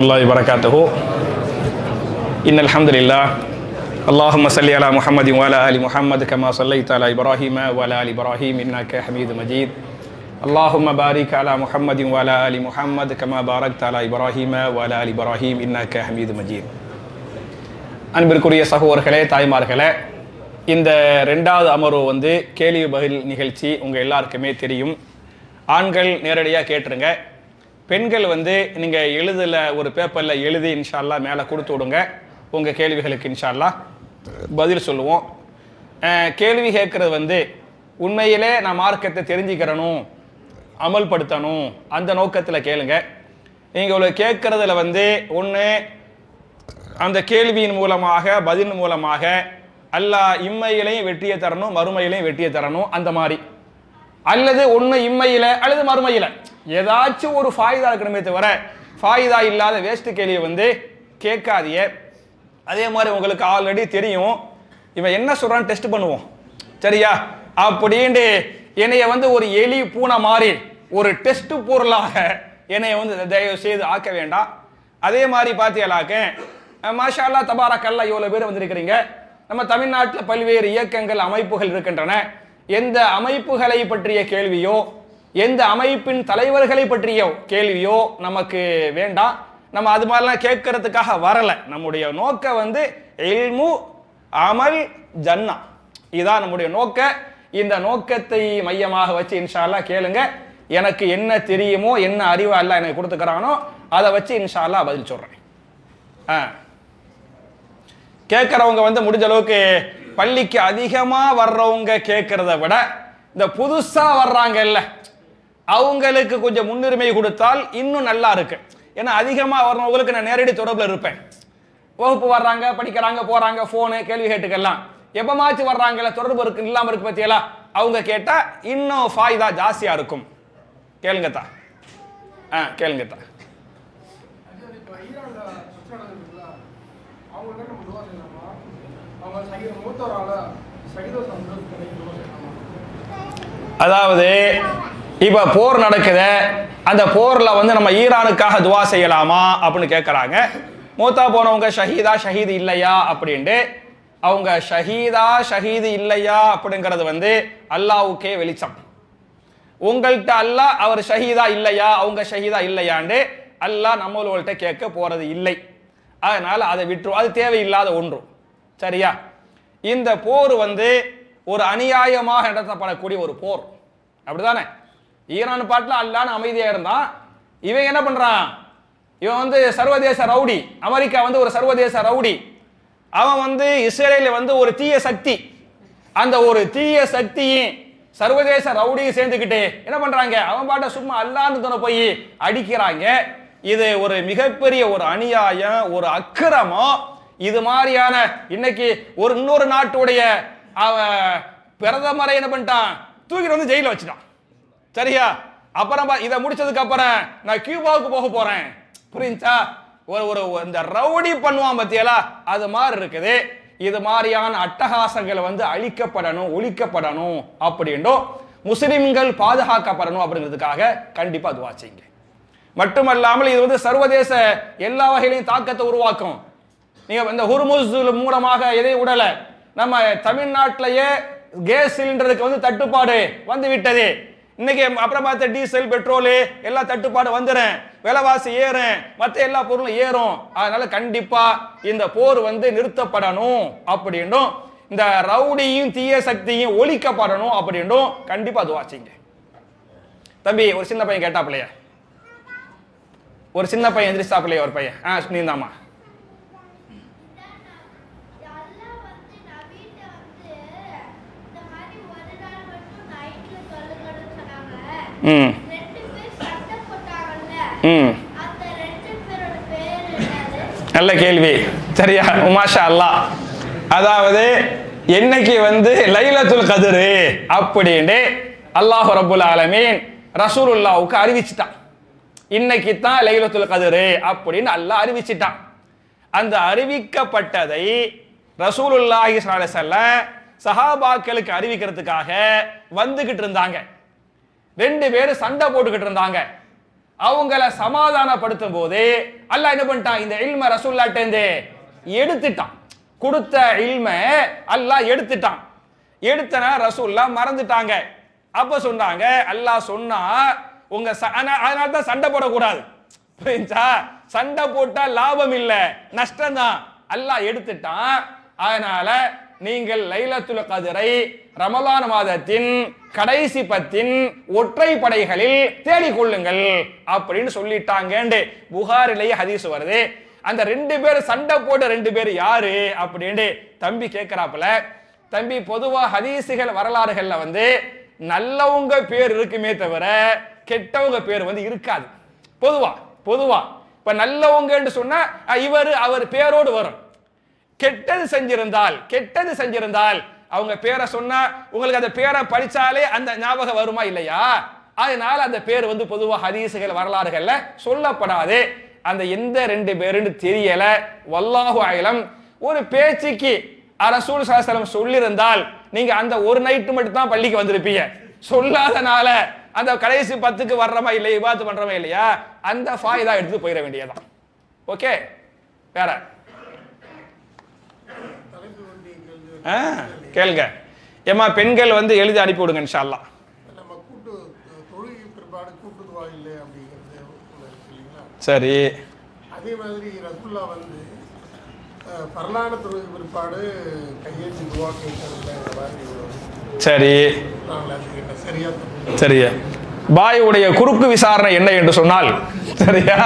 الله وبركاته إن الحمد لله اللهم صل على محمد وعلى آل محمد كما صليت على إبراهيم وعلى آل إبراهيم إنك حميد مجيد اللهم بارك على محمد وعلى آل محمد كما باركت على إبراهيم وعلى آل إبراهيم إنك حميد مجيد அன்பிற்குரிய சகோதரர்களே தாய்மார்களே, இந்த ரெண்டாவது அமர்வு கேள்வி பதில் நிகழ்ச்சி உங்கள் எல்லாருக்குமே தெரியும். ஆண்கள் நேரடியாக கேட்டுருங்க. பெண்கள் நீங்கள் எழுதல ஒரு பேப்பரில் எழுதி இன்ஷா அல்லாஹ் மேலே கொடுத்து விடுங்க. உங்கள் கேள்விகளுக்கு இன்ஷா அல்லாஹ் பதில் சொல்லுவோம். கேள்வி கேட்குறது உண்மையிலே நான் மார்க்கத்தை தெரிஞ்சுக்கிறணும், அமல்படுத்தணும், அந்த நோக்கத்தில் கேளுங்க. நீங்கள் கேட்குறதுல ஒன்று அந்த கேள்வியின் மூலமாக பதில் மூலமாக அல்லாஹ் இம்மையிலையும் வெற்றியை தரணும், மறுமையிலையும் வெற்றியை தரணும், அந்த மாதிரி. அல்லது ஒன்று இம்மையில் அல்லது மறுமையில் ஏதாச்சும் ஒரு ஃபாயிதா இருக்கணுமே தவிர ஃபாயிதா இல்லாத வேஸ்ட் கேள்வியை கேட்காதிய. அதே மாதிரி உங்களுக்கு ஆல்ரெடி தெரியும் இவன் என்ன சொல்றான்னு டெஸ்ட் பண்ணுவோம், சரியா? அப்படின்ட்டு என்னைய ஒரு எலி பூனை மாதிரி ஒரு டெஸ்ட் பொருளாக என்னைய தயவு செய்து ஆக்க வேண்டாம். அதே மாதிரி பார்த்தீங்களாக்க மாஷா அல்லாஹ் தபாரக் அல்லாஹ் இவ்வளோ பேர் வந்திருக்கிறீங்க. நம்ம தமிழ்நாட்டில் பல்வேறு இயக்கங்கள் அமைப்புகள் இருக்கின்றன. எந்த அமைப்புகளை பற்றிய கேள்வியோ எந்த அமைப்பின் தலைவர்களை பற்றிய கேள்வியோ நமக்கு வேண்டாம். நம்ம அது மாதிரிலாம் கேட்கறதுக்காக வரலை. நம்முடைய நோக்கம் இல்மு அமல் ஜன்னா, இதான் நம்முடைய நோக்க. இந்த நோக்கத்தை மையமாக வச்சு இன்ஷா அல்லாஹ் கேளுங்க. எனக்கு என்ன தெரியுமோ என்ன அறிவு அல்லாஹ் எனக்கு கொடுத்துக்கிறானோ அதை வச்சு இன்ஷா அல்லாஹ் பதில் சொல்றேன். கேட்கறவங்க முடிஞ்ச அளவுக்கு பள்ளிக்கு அதிகமா வர்றவங்க கேட்கறத விட இந்த புதுசா வர்றாங்க இல்ல அவங்களுக்கு கொஞ்சம் முன்னுரிமை கொடுத்தால் இன்னும் நல்லா இருக்கு. ஏன்னா அதிகமா வர்றவங்களுக்கு நான் நேரடி தொடர்பில் இருப்பேன். வகுப்பு வர்றாங்க, படிக்கிறாங்க, போறாங்க, போனு கேள்வி கேட்டுக்கெல்லாம் எப்பமாச்சும் வர்றாங்கல்ல, தொடர்பு இருக்கு இல்லாம இருக்கு பத்தியெல்லாம் அவங்க கேட்டா இன்னும் ஃபாயிதா ஜாஸ்தியா இருக்கும். கேளுங்கத்தா, கேளுங்கத்தா. அதாவது இப்ப போர் நடக்குது, அந்த போர்ல நம்ம ஈரானுக்காக துவா செய்யலாமா அப்படின்னு கேட்கறாங்க. மூத்தா போனவங்க ஷஹீதா ஷஹீது இல்லையா அப்படின்ட்டு அவங்க ஷஹீதா ஷஹீது இல்லையா அப்படிங்கிறது அல்லாஹ்வுக்கே வெளிச்சம். உங்கள்கிட்ட அல்லாஹ் அவர் ஷஹீதா இல்லையா அவங்க ஷஹீதா இல்லையாண்டு அல்லாஹ் நம்மள்கிட்ட கேட்க போறது இல்லை. அதனால அதை விட்டுரும், அது தேவையில்லாத ஒன்று, சரியா? இந்த போர் ஒரு அநியாயமாக நடத்தப்படக்கூடிய ஒரு போர், அப்படிதானே? ஈரான் பாட்டில் அல்லான்னு அமைதியா இருந்தான். இவன் என்ன பண்றான்? இவன் சர்வதேச ரவுடி. அமெரிக்கா ஒரு சர்வதேச ரவுடி. அவன் இஸ்ரேலில் ஒரு தீய சக்தி. அந்த ஒரு தீய சக்தியும் சர்வதேச ரவுடியும் சேர்ந்துக்கிட்டு என்ன பண்றாங்க? அவன் பாட்ட சும்மா அல்லான்னு போய் அடிக்கிறாங்க. இது ஒரு மிகப்பெரிய ஒரு அநியாயம், ஒரு அக்கிரமம். இது மாதிரியான இன்னைக்கு இன்னொரு நாட்டுடைய பிரதமரை என்ன பண்ணிட்டான்? தூக்கிட்டு ஜெயில வச்சுட்டான், சரியா? அப்புறம் இதை முடிச்சதுக்கு அப்புறம் நான் கியூபாவுக்கு போக போறேன், புரிஞ்சா? ஒரு இந்த ரவுடி பண்ணுவான் பத்தியலா, அது மாதிரி இருக்குது. இது மாதிரியான அட்டகாசங்களை அழிக்கப்படணும், ஒழிக்கப்படணும் அப்படின்னும் முஸ்லிம்கள் பாதுகாக்கப்படணும் அப்படிங்கிறதுக்காக கண்டிப்பா துவா செய்யுங்க. மட்டுமல்லாமல் இது சர்வதேச எல்லா வகையிலையும் தாக்கத்தை உருவாக்கும். நீங்க இந்த ஹுர்முஸ் மூலமாக எதை விடல, நம்ம தமிழ்நாட்டிலேயே கேஸ் சிலிண்டருக்கு தட்டுப்பாடு விட்டது. இன்னைக்கு அப்புறம் பார்த்த டீசல் பெட்ரோலு எல்லாம் தட்டுப்பாடு வந்துடும், விலைவாசி ஏறும், மற்ற எல்லா பொருளும் ஏறும். அதனால கண்டிப்பா இந்த போர் நிறுத்தப்படணும் அப்படின்னும் இந்த ரவுடியும் தீய சக்தியும் ஒழிக்கப்படணும் அப்படின்னும் கண்டிப்பா துவா செய்யுங்க. தம்பி, ஒரு சின்ன பையன் கேட்டாப்பிள்ளையா, ஒரு சின்ன பையன் எந்திரிச்சாப்பிள்ளையா, ஒரு பையன் நீந்தாமா. நல்ல கேள்வி, சரியா? மாஷா அல்லாஹ். அதாவது என்னைக்கு லைலத்துல் கத்ர் அப்படின்னு அல்லாஹ் ரப்புல் ஆலமீன் ரசூலுல்லாஹ்வுக்கு அறிவிச்சிட்டான். இன்னைக்கு தான் லைலத்துல் கத்ர் அப்படின்னு அல்லாஹ் அறிவிச்சிட்டான். அந்த அறிவிக்கப்பட்டதை ரசூலுல்லாஹி ஸல்லல்லாஹு அலைஹி வஸல்லம் சஹாபாக்களுக்கு அறிவிக்கிறதுக்காக வந்துகிட்டு இருந்தாங்க. ரெண்டு பேரும் சண்டை போட்டுக்கிட்டு இருந்தாங்க. அவங்கள சமாதானப்படுத்தும் போது அல்லாஹ் என்ன பண்ணிட்டான், இந்த இல்ம ரசூலுல்லாஹ்ட்ட இருந்து எடுத்துட்டான். கொடுத்த இல்ம அல்லாஹ் எடுத்துட்டான். எடுத்தனா ரசூலுல்லாஹ் மறந்துட்டாங்க. அப்ப சொன்னாங்க, அல்லாஹ் சொன்னா உங்க அதனால தான் சண்டை போடக்கூடாது. புரிஞ்சா? சண்டை போட்டா லாபம் இல்ல, நஷ்டம் தான். அல்லாஹ் எடுத்துட்டான். அதனால நீங்கள் லைலத்துல் கத்ரை ரமலான் மாதத்தின் கடைசி 10 ஒற்றை படைகளில் தேடிக்கொள்ளுங்கள் அப்படின்னு சொல்லிட்டாங்க. புகாரிலேயே ஹதீஸ் வருது. அந்த 2 பேர் சண்டை போட்ட 2 பேர் யாரு அப்படின்னு தம்பி கேட்கிறாப்புல. தம்பி, பொதுவா ஹதீசுகள் வரலாறுகள்ல நல்லவங்க பேர் இருக்குமே தவிர கெட்டவங்க பேர் இருக்காது. பொதுவா இப்ப நல்லவங்க சொன்னா அவர் பேரோடு வரும். கெட்டது செஞ்சிருந்தால் அவங்க பேரை சொன்னா உங்களுக்கு அந்த பேரை படிச்சாலே அந்த ஞாபகம் வருமா இல்லையா? அதனால அந்த பேர் பொதுவா ஹதீசுகள் வரலாறுகள்ல சொல்லப்படாது. அந்த எந்த 2 பேருன்னு தெரியல. வல்லாஹு அலம். ஒரு பேச்சுக்கு ரசூல் ஸல்லல்லாஹு அலைஹி வஸல்லம் சொல்லியிருந்தால் நீங்க அந்த ஒரு நைட்டு மட்டும் தான் பள்ளிக்கு வந்திருப்பீங்க. சொல்லாதனால அந்த கடைசி 10க்கு வர்றமா இல்லையா, இபாதத் பண்றமா இல்லையா, அந்த ஃபாயிதா எடுத்து போயிட வேண்டியதான். ஓகே, வேற கேளுங்க. ஏமா பெண்கள் எழுதி அனுப்பி விடுங்க இன்ஷா அல்லாஹ். சரி, அதே மாதிரி ரசூலுல்லாஹ் பரலான தொழுகை பிற்பாடு கையேற்றி துவா கேட்கறது. சரி சரியா. பாயுடைய குறுக்கு விசாரணை என்ன என்று சொன்னால், சரியா,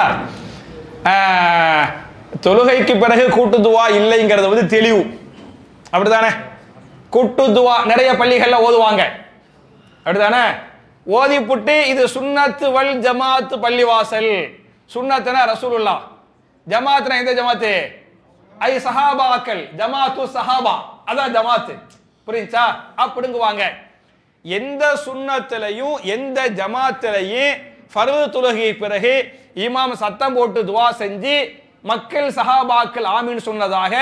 தொழுகைக்கு பிறகு கூட்டு துவா இல்லைங்கிறது தெளிவு. அப்படித்தானே? கூட்டு துவா நிறைய பள்ளிகள்ல ஓதுவாங்க. அப்படித்தானே? ஓதி புட்டு இது சுன்னத்து வல் ஜமாத்து பள்ளிவாசல். சுன்னத்துனா ரசூலுல்லாஹ், ஜமாத்னா எந்த ஜமாத்து? ஐ சஹாபாக்கள், ஜமாத்து சஹாபா, அதான் ஜமாத்து. புரிஞ்சா? அப்படிங்குவாங்க. எந்த சுன்னத்திலையும் எந்த ஜமாத்திலையும் ஃபர்து தொழுகை பிறகு இமாம் சத்தம் போட்டு துவா செஞ்சு மக்கள் சஹாபாக்கள் ஆமீன் சொன்னதாக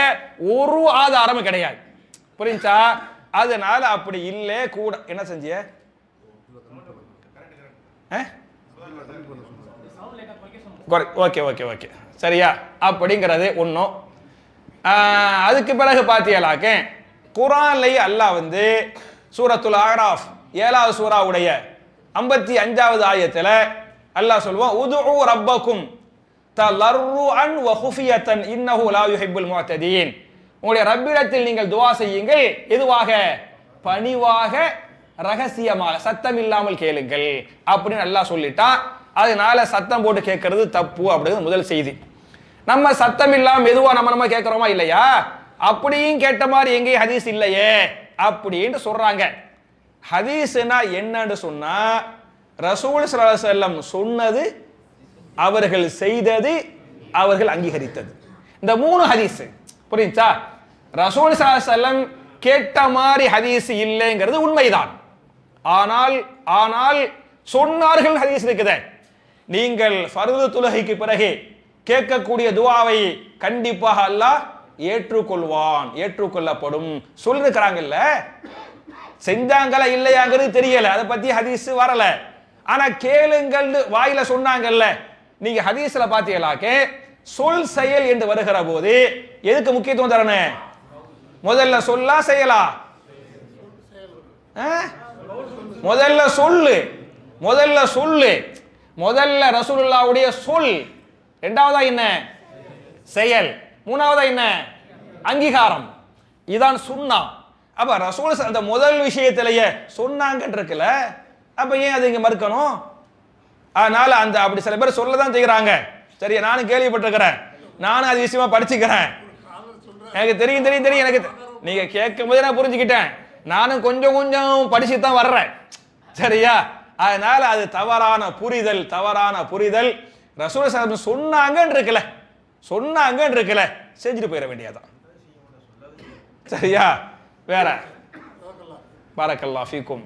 ஒரு ஆதாரமும் கிடையாது. புரிஞ்சா? அதனால அப்படி இல்லை கூட. என்ன செஞ்சிய? ஓகே ஓகே ஓகே, சரியா? அப்படிங்கிறது ஒன்றும். அதுக்கு பிறகு பார்த்தீங்களாக்க குர்ஆன்லயே அல்லாஹ் சூரத்துல் ஆராஃப் 7வது சூராவுடைய 55வது ஆயத்துல அல்லாஹ் சொல்வான், உதுஉ ரப்பக்கும் தலர்ருஅன் வ குஃபியத்தன் இன்னஹு லா யுஹிப்புல் முஅ்ததீன். உங்களுடைய ரப்பிடத்தில் நீங்கள் துஆ செய்யுங்கள், எதுவாக? பணிவாக, ரகசியமாக, சத்தம் இல்லாமல் கேளுங்கள் அப்படின்னு அல்லாஹ் சொல்லிட்டான். அதனால சத்தம் போட்டு கேட்கறது தப்பு அப்படிங்கிறது முதல் செய்தி. நம்ம சத்தம் இல்லாம மெதுவா நம்ம கேட்கிறோமா இல்லையா? அப்படியும் கேட்ட மாதிரி எங்கேயும் ஹதீஸ் இல்லையே அப்படின்னு சொல்றாங்க. ஹதீஸ்னா என்னன்னு சொன்னா, ரசூல் ஸல்லல்லாஹு அலைஹி வஸல்லம் சொன்னது, அவர்கள் செய்தது, அவர்கள் அங்கீகரித்தது. இந்த 3 ஹதீஸ். புரியுதா? ரசூல் ஸல்லல்லாஹு அலைஹி வஸல்லம் கேட்ட மாதிரி ஹதீஸ் இல்லைங்கிறது உண்மைதான். ஆனால் சொன்னார்கள் ஹதீஸ் இருக்குதே. நீங்கள் ஃபர்து தொழுகைக்கு பிறகு கேட்கக்கூடிய துஆவை கண்டிப்பாக அல்லாஹ் ஏற்றுக்கொள்வான், ஏற்றுக்கொள்ளப்படும் சொல்லிருக்கிறாங்கல்ல. செஞ்சாங்களா இல்லையாங்கிறது தெரியல, அதை பத்தி ஹதீஸ் வரல. ஆனா கேளுங்கள் வாயில சொன்னாங்கல்ல. நீங்க ஹதீஸ்ல பாத்தீங்களாக்க சொல் செயல் என்று வருகிற போது எதுக்கு முக்கியத்துவம் தரணும்? முதல்ல சொல்லா செயலா? முதல்ல சொல்லு, முதல்ல ரசூலுல்லாஹ்வுடைய சொல், இரண்டாவதா என்ன? செயல், மூணாவதா என்ன? அங்கீகாரம். இதான் சுன்னா. அப்ப ரசூல் அந்த முதல் விஷயத்திலேயே சொன்னாங்கன்னு இருக்குல்ல, அப்ப ஏன் அது இங்க மறுக்கணும்? அதனால அப்படி சில பேர் சொல்லதான் செய்யறாங்க. சரியா? நானும் கேள்விப்பட்டிருக்கிறேன், நானும் அது விஷயமா படிச்சுக்கிறேன். எனக்கு தெரியும் எனக்கு நீங்க கேட்கும் போதே நான் புரிஞ்சுக்கிட்டேன். நானும் கொஞ்சம் படிச்சுதான் வர்றேன். சரியா? அதனால அது தவறான புரிதல். ரசூல் சொன்னாங்கன்னு இருக்குல்ல, செஞ்சுட்டு போயிட வேண்டியதான். சரியா? வேற? பாரக்கல்லாஹு ஃபீக்கும்.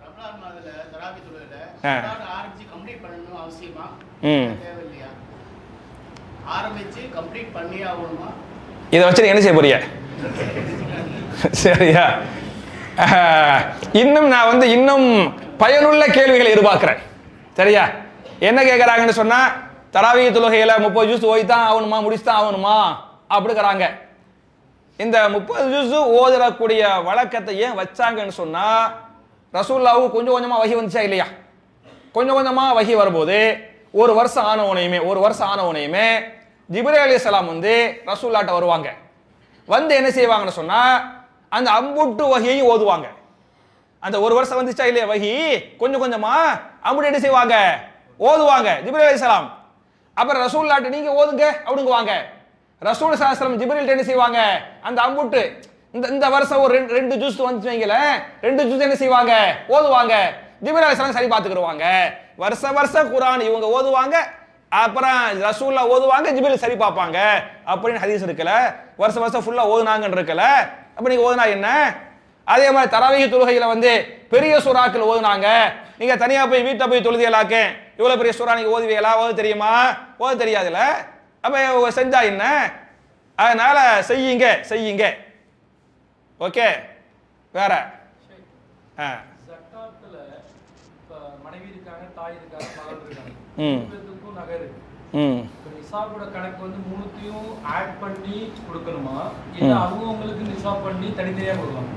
ரமலான் மாதத்துல தராவி தொழுகையில ஆரம்பிச்சு கம்ப்ளீட் பண்ணனும் அவசியமா? தேவையில்லையா? ஆரம்பிச்சு கம்ப்ளீட் பண்ணி ஆகணுமா? இதை வச்சு என்ன செய்ய போறீங்க? சரியா? இன்னும் நான் இன்னும் பயனுள்ள கேள்விகளை எதிர்பார்க்கிறேன். சரியா? என்ன கேட்கறாங்கன்னு சொன்னா, தராவீஹ் தொழுகையில 30 ஜூஸ் ஓய்தான் ஆகணுமா, முடிச்சுதான் ஆகணுமா அப்படிங்கிறாங்க. இந்த 30 ஜூஸ் ஓதக்கூடிய வழக்கத்தை ஏன் வச்சாங்கன்னு சொன்னா, ரசூலுல்லாஹ்வுக்கு கொஞ்சம் கொஞ்சமா வஹி வந்துச்சா இல்லையா? கொஞ்சம் கொஞ்சமா வஹி வரும்போது ஒரு வருஷம் ஆனவனையுமே ஜிப்ரீல் அலைஹிஸ்ஸலாம் வந்து ரசூலுல்லாஹ்ட்ட வருவாங்க. வந்து என்ன செய்வாங்கன்னு சொன்னா, அந்த அம்புட்டு வஹியையும் ஓதுவாங்க. அந்த ஒரு வருஷம் வந்துச்சா இல்லையா வஹி, கொஞ்சம் கொஞ்சமா அம்புட்டு என்ன செய்வாங்க, ஓதுவாங்க ஜிப்ரீல் அலைஹிஸ்ஸலாம். அப்புறம் ரசூலுல்லாஹ்ட்ட நீங்க ஓதுங்க அப்படிங்குவாங்க. ரசூல் ஸல்லல்லாஹு அலைஹி வஸல்லம் ஜிப்ரீல் என்ன செய்வாங்க, அந்த அம்புட்டு இந்த வருஷம் ஒரு ரெண்டு ஜூஸ் வந்துச்சு வைங்களேன், 2 ஜூஸ் என்ன செய்வாங்க, ஓதுவாங்க. ஜிப்ரீல் அலைஹிஸ்ஸலாம் சரி பார்த்துக்கிடுவாங்க. வருஷம் குர்ஆன் இவங்க ஓதுவாங்க, அப்புறம் ரசூலுல்லாஹ் ஓதுவாங்க, ஜிப்ரீல் சரி பார்ப்பாங்க அப்படின்னு ஹதீஸ் இருக்குல்ல. வருஷம் ஃபுல்லா ஓதுனாங்கன்னு இருக்குல்ல. அப்ப நீங்க ஓதுனா என்ன? அதே மாதிரி தராவீஹ் தொழுகையில வந்து பெரிய சூறாக்கள் ஓதுனாங்க. நீங்க தனியா போய் வீட்டை போய் தொழுதியலாக்க இவ்வளவு பெரிய சூறா நீங்க ஓதுவீங்களா? ஓத தெரியுமா? ஓத தெரியாதுல்ல. அப்ப செஞ்சா என்ன? அதனால செய்யுங்க. ஓகே. வேற ஜக்காத்துல மனைவி இருக்காங்க, தாய் இருக்காங்க, மகள் இருக்காங்க, ம் ரெண்டுக்கும் நகை இருக்கு. ம் நிசாபோட கணக்கு வந்து மூணுத்தையும் ஆட் பண்ணி கொடுக்கணுமா, இல்ல அவங்களுக்கு நிசாப் பண்ணி தனித்தனியா கொடுக்கலாம்?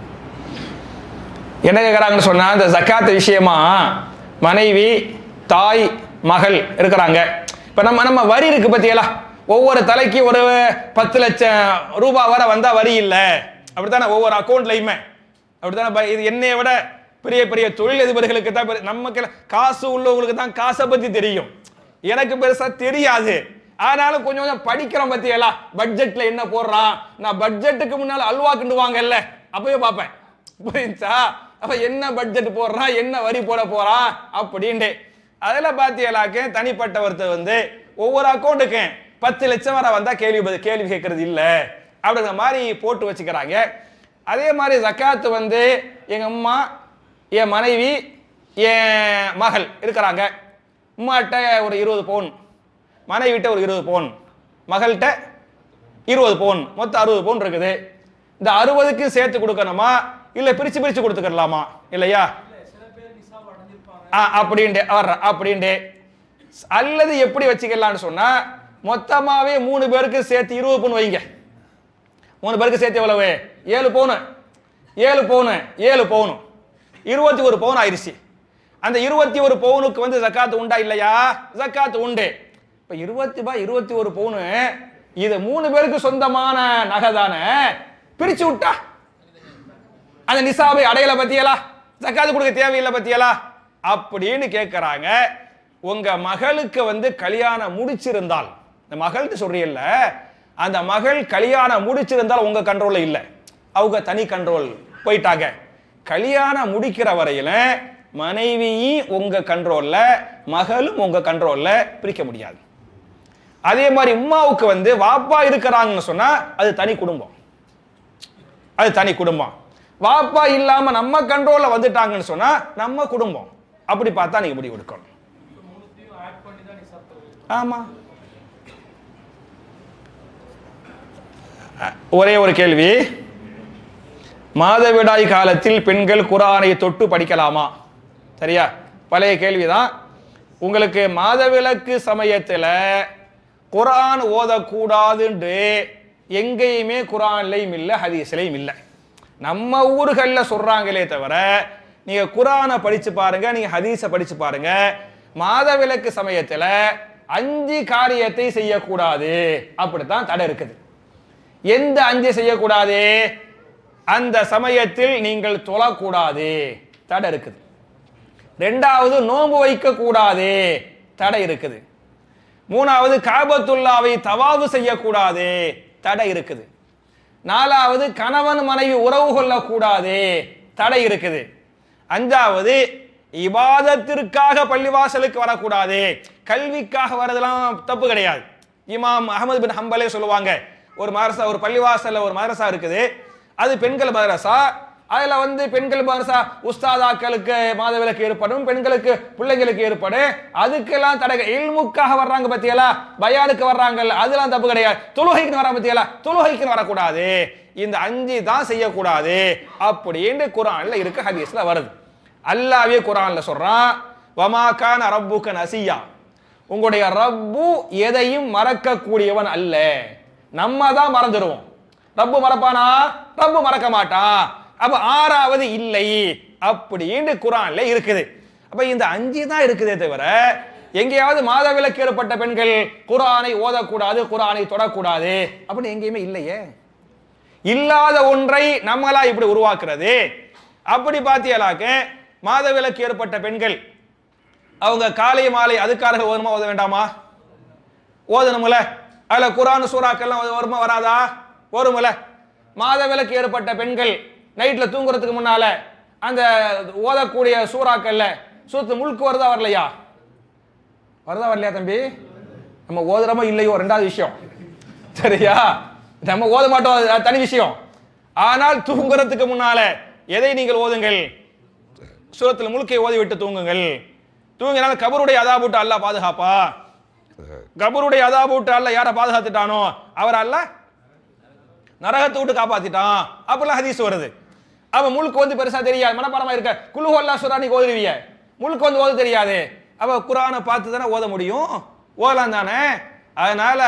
என்ன கேட்குறாங்கன்னு சொன்னா, இந்த ஜக்காத் விஷயமா மனைவி, தாய், மகள் இருக்கிறாங்க. இப்போ நம்ம வரி இருக்கு பத்தியலா, ஒவ்வொரு தலைக்கு ஒரு 10 லட்சம் ரூபாய் வரை வந்தா வரி இல்லை அப்படித்தானே, ஒவ்வொரு அக்கௌண்ட்லையுமே அப்படித்தானே. இது என்னைய விட பெரிய பெரிய தொழிலதிபர்களுக்கு தான், நமக்கு காசு உள்ளவங்களுக்கு தான் காசை பத்தி தெரியும், எனக்கு பெருசா தெரியாது. ஆனாலும் கொஞ்சம் கொஞ்சம் படிக்கிறோம் பத்தியலா, பட்ஜெட்ல என்ன போடுறான். நான் பட்ஜெட்டுக்கு முன்னால அல்வா கிண்டுவாங்கல்ல, அப்பவே பார்ப்பேன். புரியுதா? அப்ப என்ன பட்ஜெட் போடுறான், என்ன வரி போட போறான் அப்படின்ட்டு. அதில் பாத்தியலாக்க தனிப்பட்டவர்த்த வந்து ஒவ்வொரு அக்கௌண்ட்டுக்கும் 10 லட்சம் வரை வந்தா கேள்வி கேட்கறது இல்லை அப்படிங்கிற மாதிரி போட்டு வச்சுக்கிறாங்க. அதே மாதிரி ஜக்காத்து வந்து எங்க அம்மா, என் மனைவி, என் மகள் இருக்கிறாங்க. உம்மாட்ட ஒரு 20 பவுன், மனைவிட்ட ஒரு 20 பவுன், மகள்கிட்ட 20 பவுன், மொத்தம் 60 பவுன் இருக்குது. இந்த 60க்கு சேர்த்து கொடுக்கணுமா, இல்ல பிரிச்சு கொடுத்துக்கலாமா இல்லையா? அப்படின்ட்டு அல்லது எப்படி வச்சுக்கலாம்னு சொன்னா, மொத்தமாவே 3 பேருக்கு சேர்த்து 20 பவுன் வைங்க. 3 பேருக்கு சேர்த்து எவ்வளவு? 7 பவுன் 21 பவுன் ஆயிடுச்சு. அந்த 21 பவுனுக்கு வந்து ஜக்காத் உண்டா இல்லையா? ஜக்காத் உண்டு. இப்ப 21 பவுன் இது 3 பேருக்கு சொந்தமான நகை தானே, பிரிச்சு விட்டா அந்த நிசாபை அடையல பத்தியலா, ஜக்காத் கொடுக்க தேவையில்லை பத்தியலா அப்படின்னு கேட்கறாங்க. உங்க மகளுக்கு வந்து கல்யாணம் முடிச்சிருந்தால், இந்த மகள்னு சொல்றீல்ல, அந்த மகள் கல்யாணம் முடிச்சிருந்தால் உங்க கண்ட்ரோல்ல இல்லை, அவங்க தனி கண்ட்ரோல் போயிட்டாங்க. கல்யாணம் முடிக்கிற வரையில மனைவியும் உங்க கண்ட்ரோல்ல, மகளும் உங்க கண்ட்ரோல்ல பிரிக்க முடியாது. அதே மாதிரி உம்மாவுக்கு வந்து வாப்பா இருக்கிறாங்கன்னு சொன்னா அது தனி குடும்பம். வாப்பா இல்லாம நம்ம கண்ட்ரோல்ல வந்துட்டாங்கன்னு சொன்னா நம்ம குடும்பம். அப்படி பார்த்தா நீங்க முடிவு எடுக்கணும். ஆமா. ஒரே ஒரு கேள்வி, மாதவிடாய் காலத்தில் பெண்கள் குர்ஆனை தொட்டு படிக்கலாமா? சரியா? பழைய கேள்விதான். உங்களுக்கு மாதவிலக்கு சமயத்துல குர்ஆன் ஓதக்கூடாதுன்னு எங்கேயுமே குர்ஆன்லையும் இல்லை, ஹதீஸ்லையும் இல்லை. நம்ம ஊர்கள்ல சொல்றாங்களே தவிர நீங்க குர்ஆனை படிச்சு பாருங்க, நீங்க ஹதீஸை படிச்சு பாருங்க. மாதவிலக்கு சமயத்துல 5 காரியத்தை செய்யக்கூடாது அப்படித்தான் தடை இருக்குது. எந்த 5 செய்யக்கூடாது? அந்த சமயத்தில் நீங்கள் தொழக்கூடாது, தடை இருக்குது. 2வது நோன்பு வைக்க கூடாது, தடை இருக்குது. 3வது காபத்துல்லாவை தவாஃப் செய்யக்கூடாது, தடை இருக்குது. 4வது கணவன் மனைவி உறவு கொள்ளக்கூடாது, தடை இருக்குது. 5வது இபாதத்திற்காக பள்ளிவாசலுக்கு வரக்கூடாது, கல்விக்காக வரதெல்லாம் தப்பு கிடையாது. இமாம் அஹ்மத் பின் ஹம்பலே சொல்லுவாங்க, ஒரு மதரசா, ஒரு பள்ளிவாசல்ல ஒரு மதரசா இருக்குது, அது பெண்கள் மதரசா. அதுல வந்து பெண்கள் மதரசா உஸ்தாதாக்களுக்கு மாதவிலக்கு ஏற்படும், பெண்களுக்கு பிள்ளைங்களுக்கு ஏற்படும், அதுக்கெல்லாம் தடை. இல்முக்காக வர்றாங்க பத்தியலா, பயானுக்கு வர்றாங்க, அதெல்லாம் தப்பு கிடையாது. தொழுகைக்கு வர பத்தியலா, தொழுகைக்கு வரக்கூடாது. இந்த 5 தான் செய்யக்கூடாது அப்படின்னு குர்ஆன்ல இருக்கு, ஹதீஸ்ல வருது. அல்லாஹ்வே குர்ஆன்ல சொல்றான், வமா கான ரப்புக நசியா, உங்களுடைய ரப்பு எதையும் மறக்க கூடியவன் அல்ல. நம்ம தான் மறந்துடுவோம். ரப்பு மறப்பானா? ரப்பு மறக்க மாட்டான். அப்ப ஆறாவது இல்லை அப்படின்னு குர்ஆன்ல இருக்குது. அப்ப இந்த 5 தான் இருக்குதே தவிர எங்கேயாவது மாதவிலக்கு ஏற்பட்ட பெண்கள் குர்ஆனை ஓதக்கூடாது, குர்ஆனை தொடக்கூடாது அப்படின்னு எங்கேயுமே இல்லையே. இல்லாத ஒன்றை நம்மளா இப்படி உருவாக்குறது. அப்படி பாத்தியலாக்க மாதவிலக்கு ஏற்பட்ட பெண்கள் அவங்க காலை மாலை அதுக்காரர்கள் ஓதுமா ஓத வேண்டாமா? ஓதணும்ல. அதுல குர்ஆன் சூறாக்கள்லாம் வருமா வராதா? வரும்ல. மாதவிலக்கு ஏற்பட்ட பெண்கள் நைட்ல தூங்குறதுக்கு முன்னால அந்த ஓதக்கூடிய சூறாக்கள்ல சூரத்து முல்க் வருதா வரலையா? வருதா வரலையா தம்பி? நம்ம ஓதுறமோ இல்லையோ ரெண்டாவது விஷயம், சரியா? நம்ம ஓத மாட்டோம், அது தனி விஷயம். ஆனால் தூங்குறதுக்கு முன்னால எதை நீங்கள் ஓதுங்கள்? சூரத்துல முல்கை ஓதி விட்டு தூங்குங்கள். தூங்கினால கபருடைய அதாபூட்டு அல்லாஹ் பாதுகாப்பா. கபருடைய அதாபூட்டு அல்லாஹ் யாரை பாதுகாத்துட்டானோ அவர் அல்லாஹ் நரகத்தை விட்டு காப்பாத்திட்டான் அப்படிலாம் ஹதீஸ் வருது. அப்ப முல்க் வந்து பெருசா தெரியாது, மனப்பாடமா இருக்க. குல்ஹு அல்லாஹ் சூரா நீங்க ஓதுவீங்க, முல்க் வந்து ஓத தெரியாது. அப்ப குர்ஆனை பார்த்து தானே ஓத முடியும், ஓதலாம் தானே. அதனால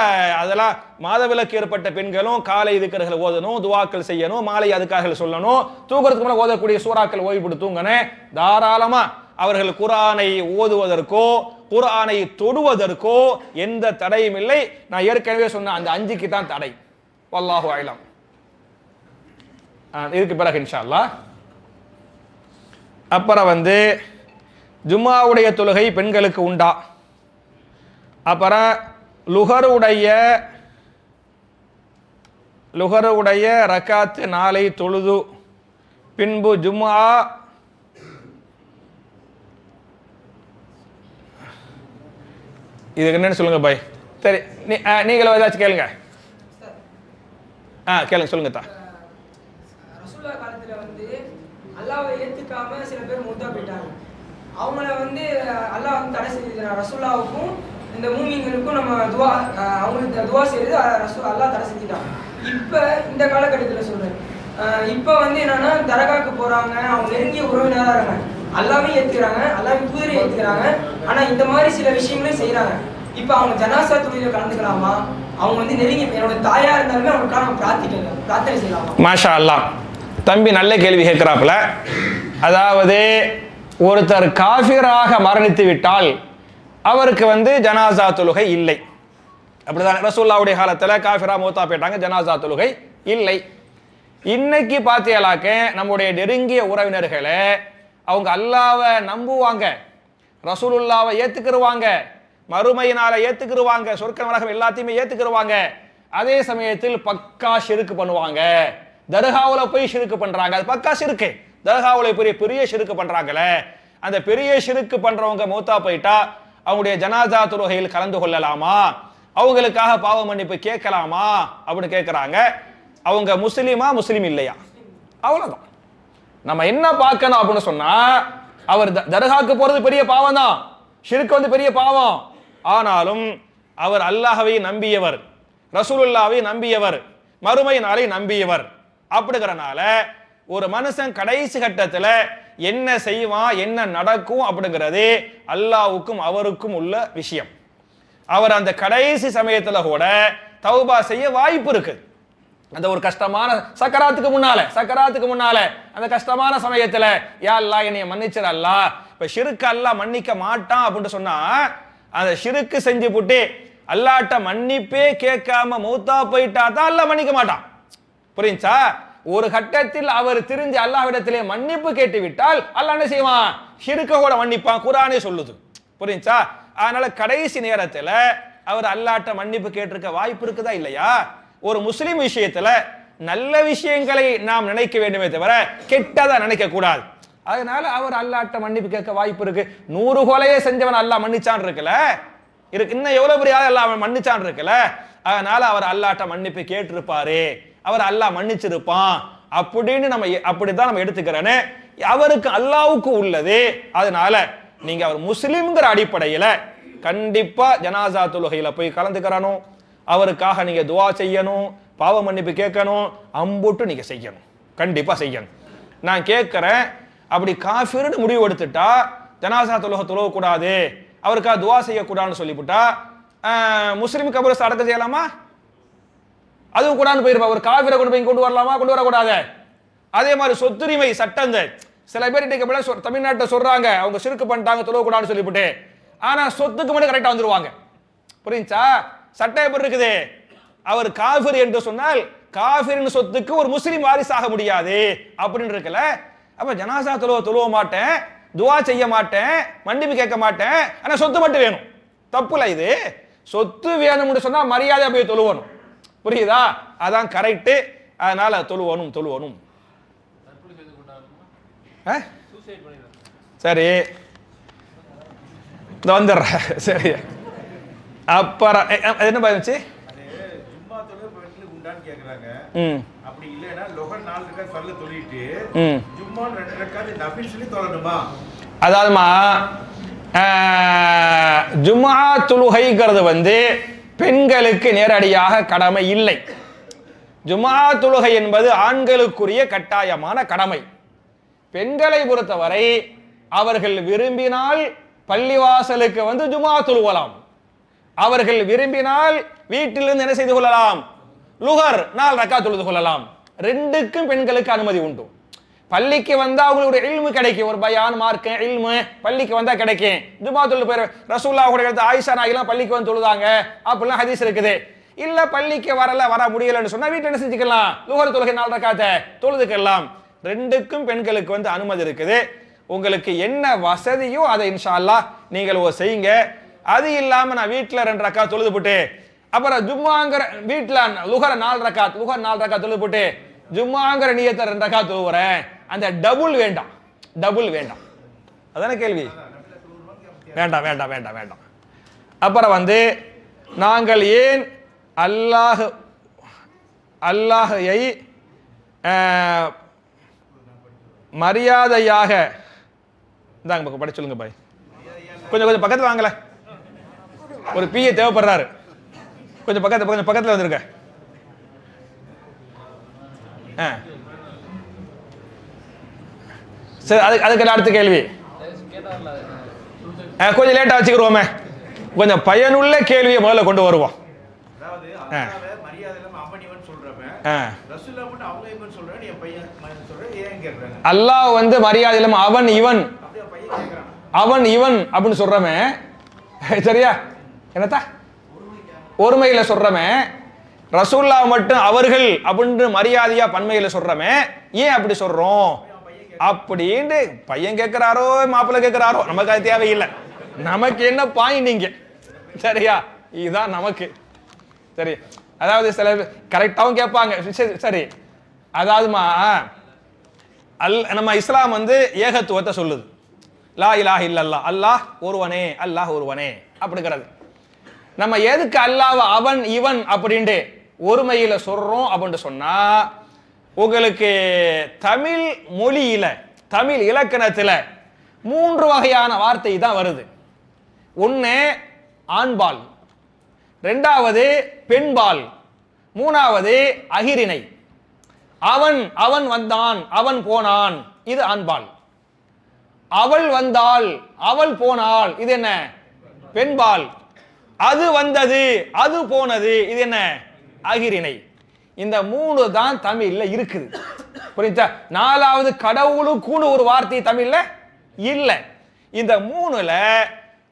அதெல்லாம் மாதவிலக்கு ஏற்பட்ட பெண்களும் காலை இதுக்கர்களை ஓதணும், துவாக்கள் செய்யணும், மாலை அதுக்காக சொல்லணும். தூங்குறதுக்கு முன்னாடி ஓதக்கூடிய சூறாக்கள் ஓய்வுபட்டு தூங்கணும். தாராளமா அவர்கள் குர்ஆனை ஓதுவதற்கோ குர்ஆனை தொடுவதற்கோ எந்த தடையும் இல்லை. நான் ஏற்கனவே சொன்ன அந்த 5க்கு தான் தடை. வல்லாஹு அலம். இதுக்கு பிறகு இன்ஷா அல்லாஹ் அப்புறம் வந்து ஜும்மாவுடைய தொழுகை பெண்களுக்கு உண்டா? அப்புறம் லுஹருடைய ரக்காத்து 4 தொழுது பின்பு ஜும்மா இதுக்கு என்னன்னு சொல்லுங்க பாய். சரி, நீங்களும் ஏதாச்சும் கேளுங்க. கேளுங்க, சொல்லுங்க தா. ரசூலுல்லாஹ் காலத்துல வந்து அல்லாஹ்வை ஏத்துக்காம சில பேர் மூத்தா போயிட்டாங்க. அவங்கள வந்து அல்லாஹ் வந்து தடை செஞ்சிருக்கான். ரசூலுல்லாஹ்வுக்கும் இந்த மூமின்களுக்கும் நம்ம அவங்களுக்கு துவா செய்யறது அல்லாஹ் தடை செஞ்சிட்டான். இப்ப இந்த காலகட்டத்தில் சொல்றேன், இப்ப வந்து என்னன்னா தரகாக்கு போறாங்க, அவங்க நெருங்கிய உறவினரா இருக்காங்க, அல்லாமே ஏத்துக்கிறாங்க, அல்லாமே தூதரை ஏத்துக்கிறாங்க. ஆனா இந்த மாதிரி சில விஷயங்களையும் செய்யறாங்க. இப்ப அவங்க ஜனாசா தொழில கலந்துக்கலாமா? அவங்க வந்து நெருங்கி என்னோட தாயா இருந்தாலுமே அவங்களுக்காக நம்ம பிரார்த்தனை செய்யலாமா? மாஷா அல்லாஹ். தம்பி நல்ல கேள்வி கேட்கிறாப்புல. அதாவது ஒருத்தர் காஃபிராக மரணித்து விட்டால் அவருக்கு வந்து ஜனாசா தொழுகை இல்லை. அப்படிதான் ரசூலுல்லாஹ்வுடைய காலத்துல காஃபிரா மூத்தா போயிட்டாங்க, ஜனாசா தொழுகை இல்லை. இன்னைக்கு பாத்தியலாக்க நம்முடைய நெருங்கிய உறவினர்களை அவங்க அல்லாஹ்வை நம்புவாங்க, ரசூலுல்லாஹ்வை ஏத்துக்கிருவாங்க, மறுமையினால ஏத்துக்கிருவாங்க, சொர்க்க நரகம் எல்லாத்தையுமே ஏத்துக்கிருவாங்க. அதே சமயத்தில் பக்கா ஷிர்க் பண்ணுவாங்க. தர்காவுல போய் ஷிர்க் பண்றாங்க, அது பக்கா ஷிர்க். தர்காவுல பெரிய ஷிர்க் பண்றாங்களே, அந்த பெரிய ஷிர்க் பண்றவங்க மூத்தா போயிட்டா அவங்களுடைய ஜனாசா தொழுகையில் கலந்து கொள்ளலாமா? அவங்களுக்காக பாவ மன்னிப்பு கேட்கலாமா அப்படின்னு கேட்கிறாங்க. அவங்க முஸ்லிமா முஸ்லிம் இல்லையா? அவ்வளவுதான். நம்ம என்ன பார்க்கணும் அப்படின்னு சொன்னா, அவர் தர்காக்கு போறது பெரிய பாவம் தான், ஷிர்க் வந்து பெரிய பாவம். ஆனாலும் அவர் அல்லாஹ்வை நம்பியவர், ரசூலுல்லாஹ்வை நம்பியவர், மறுமை நாளை நம்பியவர். அப்படிங்கறனால ஒரு மனுஷன் கடைசி கட்டத்துல என்ன செய்வான், என்ன நடக்கும் அப்படிங்கிறது அல்லாஹ்வுக்கும் அவருக்கும் உள்ள விஷயம். அவர் அந்த கடைசி சமயத்துல கூட தௌபா செய்ய வாய்ப்பு இருக்கு. அந்த ஒரு கஷ்டமான சக்கராத்துக்கு முன்னால அந்த கஷ்டமான சமயத்துல யா அல்லாஹ் என்னைய மன்னிச்சிரு அல்லாஹ். இப்ப ஷிர்க் அல்லாஹ் மன்னிக்க மாட்டான் அப்படின்னு சொன்னா, அந்த ஷிர்க் செஞ்சு போட்டு அல்லாஹ்ட்ட மன்னிப்பே கேட்காம மௌத்தா போயிட்டா தான் அல்லாஹ் மன்னிக்க மாட்டான். புரியுச்சா? ஒரு கட்டத்தில் அவர் திரிஞ்சு அல்லாஹ்விடத்திலே மன்னிப்பு கேட்டு விட்டால் அல்லாஹ் என்ன செய்வான்? ஷிர்க்க கூட மன்னிப்பான், குர்ஆனே சொல்லுது. புரியுச்சா? அதனால கடைசி நேரத்துல அவர் அல்லாஹ்ட்ட மன்னிப்பு கேட்டிருக்க வாய்ப்பு இருக்குதா இல்லையா? ஒரு முஸ்லிம் விஷயத்துல நல்ல விஷயங்களை நாம் நினைக்க வேண்டுமே தவிர கெட்டதா நினைக்க கூடாது. அதனால அவர் அல்லாஹ்ட்ட மன்னிப்பு கேட்க வாய்ப்பு இருக்கு. 100 கொலையை செஞ்சவன் அல்லாஹ் மன்னிச்சான் இருக்குல்ல, இன்னும் எவ்வளவு பெரிய ஆள் அல்லாஹ் மன்னிச்சான் இருக்குல்ல. அதனால அவர் அல்லாஹ்ட்ட மன்னிப்பு கேட்டிருப்பாரு, அவர் அல்லாஹ் மன்னிச்சிருப்பான் அப்படின்னு நம்ம அப்படிதான் நம்ம எடுத்துக்கிறேன்னு அவருக்கு அல்லாஹ்வுக்கு உள்ளது. அதனால நீங்க அவர் முஸ்லிம்ங்கிற அடிப்படையில கண்டிப்பா ஜனாசா தொழுகையில போய் கலந்துக்கிறணும், அவருக்காக நீங்க துவா செய்யணும், பாவ மன்னிப்பு கேட்கணும், அம்புட்டு நீங்க செய்யணும், கண்டிப்பா செய்யணும். நான் கேட்கிறேன், அப்படி காஃபிர்னு முடிவு எடுத்துட்டா ஜனாசா தொழுகக்கூடாது, அவருக்கா துவா செய்யக்கூடாதுன்னு சொல்லிவிட்டா முஸ்லீம் கபரஸ்தான் அடக்கம் செய்யலாமா? அதுவும் கூடாது போயிருப்பா. ஒரு காஃபிரை கொண்டு போய் கொண்டு வரலாமா? கொண்டு வரக்கூடாது. அதே மாதிரி சொத்துரிமை சட்டங்கள் சில பேர் இன்னைக்கு தமிழ்நாட்டில் சொல்றாங்க அவங்க சிறுக்கு பண்ணிட்டாங்க தொழுவக்கூடாதுன்னு சொல்லிவிட்டு, ஆனா சொத்துக்கு மட்டும் கரெக்டா வந்துருவாங்க. புரிஞ்சா? சட்டம் எப்படி இருக்குது? அவர் காஃபிர் என்று சொன்னால் காஃபிரின் சொத்துக்கு ஒரு முஸ்லீம் வாரிசாக முடியாது அப்படின்னு இருக்குல்ல. அப்ப ஜனாசா தொழுவ மாட்டேன், துவா செய்ய மாட்டேன், மன்னிப்பு கேட்க மாட்டேன், ஆனா சொத்து மட்டும் வேணும். தப்புல இது. சொத்து வேணும்னு சொன்னா மரியாதை போய் தொழுவணும். புரியுதா? அதான் கரெக்ட். அதனால தொழுவணும். சரி இந்த வந்துடுற. சரி அப்புறம் என்ன பயந்துச்சு? அப்படி இல்லனா லொஹர் 4 ரக்காத் ஃபர்ல தொழிட்டு ஜும்மா 2 ரக்காத் நஃபில் சொல்லி தொழணுமா? அதாவதுமா ஜும்ஆ தொழுகைங்கிறது பெண்களுக்கு நேரடியாக கடமை இல்லை. ஜும்ஆ தொழுகை என்பது ஆண்களுக்குரிய கட்டாயமான கடமை. பெண்களை பொறுத்தவரை அவர்கள் விரும்பினால் பள்ளிவாசலுக்கு ஜும்ஆ தொழுவலாம், அவர்கள் விரும்பினால் வீட்டிலிருந்து என்ன செய்து கொள்ளலாம், லுஹர் 4 ரக்காத் தொழுது கொள்ளலாம். ரெண்டுக்கும் பெண்களுக்கு அனுமதி உண்டு. பள்ளிக்கு வந்தா அவங்களுடைய இல்மு கிடைக்கும், ஒரு பயான் மார்க்க இல்மு பள்ளிக்கு வந்தா கிடைக்கும். ஜும்ஆ தொழுது போய் ரசூலுல்லாஹி அடுத்து ஆயிஷா நாயிலாம் பள்ளிக்கு வந்து தொழுதாங்க அப்படிலாம் ஹதீஸ் இருக்குது. இல்ல பள்ளிக்கு வர முடியலன்னு சொன்னா வீட்டுல என்ன செஞ்சுக்கலாம், லுஹர் தொழுகை 4 ரக்காத்தை தொழுதுக்கலாம். ரெண்டுக்கும் பெண்களுக்கு அனுமதி இருக்குது. உங்களுக்கு என்ன வசதியோ அதை இன்ஷா அல்லாஹ் நீங்கள் செய்யுங்க. அது இல்லாம நான் வீட்டுல 2 ரக்காத் தொழுது போட்டு அப்புறம் ஜும்மாங்கிற வீட்டுல லுஹர் 4 ரக்காத் தொழுது போட்டு ஜும்மாங்கிற நியத்தை 2 ரக்காத் தொழுவுறேன், அந்த டபுள் வேண்டாம். அதான கேள்வி? வேண்டாம். அப்புறம் நாங்கள் ஏன் அல்லாஹை மரியாதையாக இந்தாங்க படிச்சு சொல்லுங்க பாய். கொஞ்சம் பக்கத்துல வாங்கல, ஒரு பிஏ தேவைப்படுறாரு. கொஞ்சம் பக்கத்துல வந்துருக்க. சரி அதுக்கு அடுத்த கேள்வி கொஞ்சம் லேட்டா வச்சுக்கிறோமே. கொஞ்சம் பயனுள்ள கேள்வியை முதல்ல கொண்டு வருவோம். அல்லாஹ் மரியாதை இல்லாம அவன் இவன் அப்படின்னு சொல்றமே, சரியா? என்னத்தா ஒருமையில சொல்றமே, ரசூல்லா மட்டும் அவர்கள் அப்படின்னு மரியாதையா பன்மையில சொல்றமே, ஏன் அப்படி சொல்றோம் அப்படின்னு பையன் கேட்கிறாரோ மாப்பிள்ளை கேட்கிறாரோ நமக்கு அது தேவையில்லை. நமக்கு என்ன பாயிண்ட், சரியா? இதுதான் நமக்கு சரி. அதாவது சில கரெக்டாவும் கேட்பாங்க. சரி, அதாவதுமா நம்ம இஸ்லாம் ஏகத்துவத்தை சொல்லுது. லா இலாஹ இல்லல்லாஹ், அல்லாஹ் ஒருவனே அப்படிங்கிறது. நம்ம எதுக்கு அல்லாஹ் அவன் இவன் அப்படின்ட்டு ஒருமையில சொல்றோம் அப்படின்னு சொன்னா, உங்களுக்கு தமிழ் மொழியில தமிழ் இலக்கணத்துல 3 வகையான வார்த்தை தான் வருது. ஒன்னு ஆண்பால், 2வது பெண்பால், 3வது அகிரிணை. அவன் வந்தான், அவன் போனான், இது ஆண்பால். அவள் வந்தாள், அவள் போனாள், இது என்ன? பெண்பால். அது வந்தது, அது போனது, இது என்ன? அகிரிணை. இந்த 3 தான் தமிழ்ல இருக்குது. புரியுதா? 4வது கடவுளுக்குன்னு ஒரு வார்த்தை தமிழ்ல இல்ல. இந்த 3ல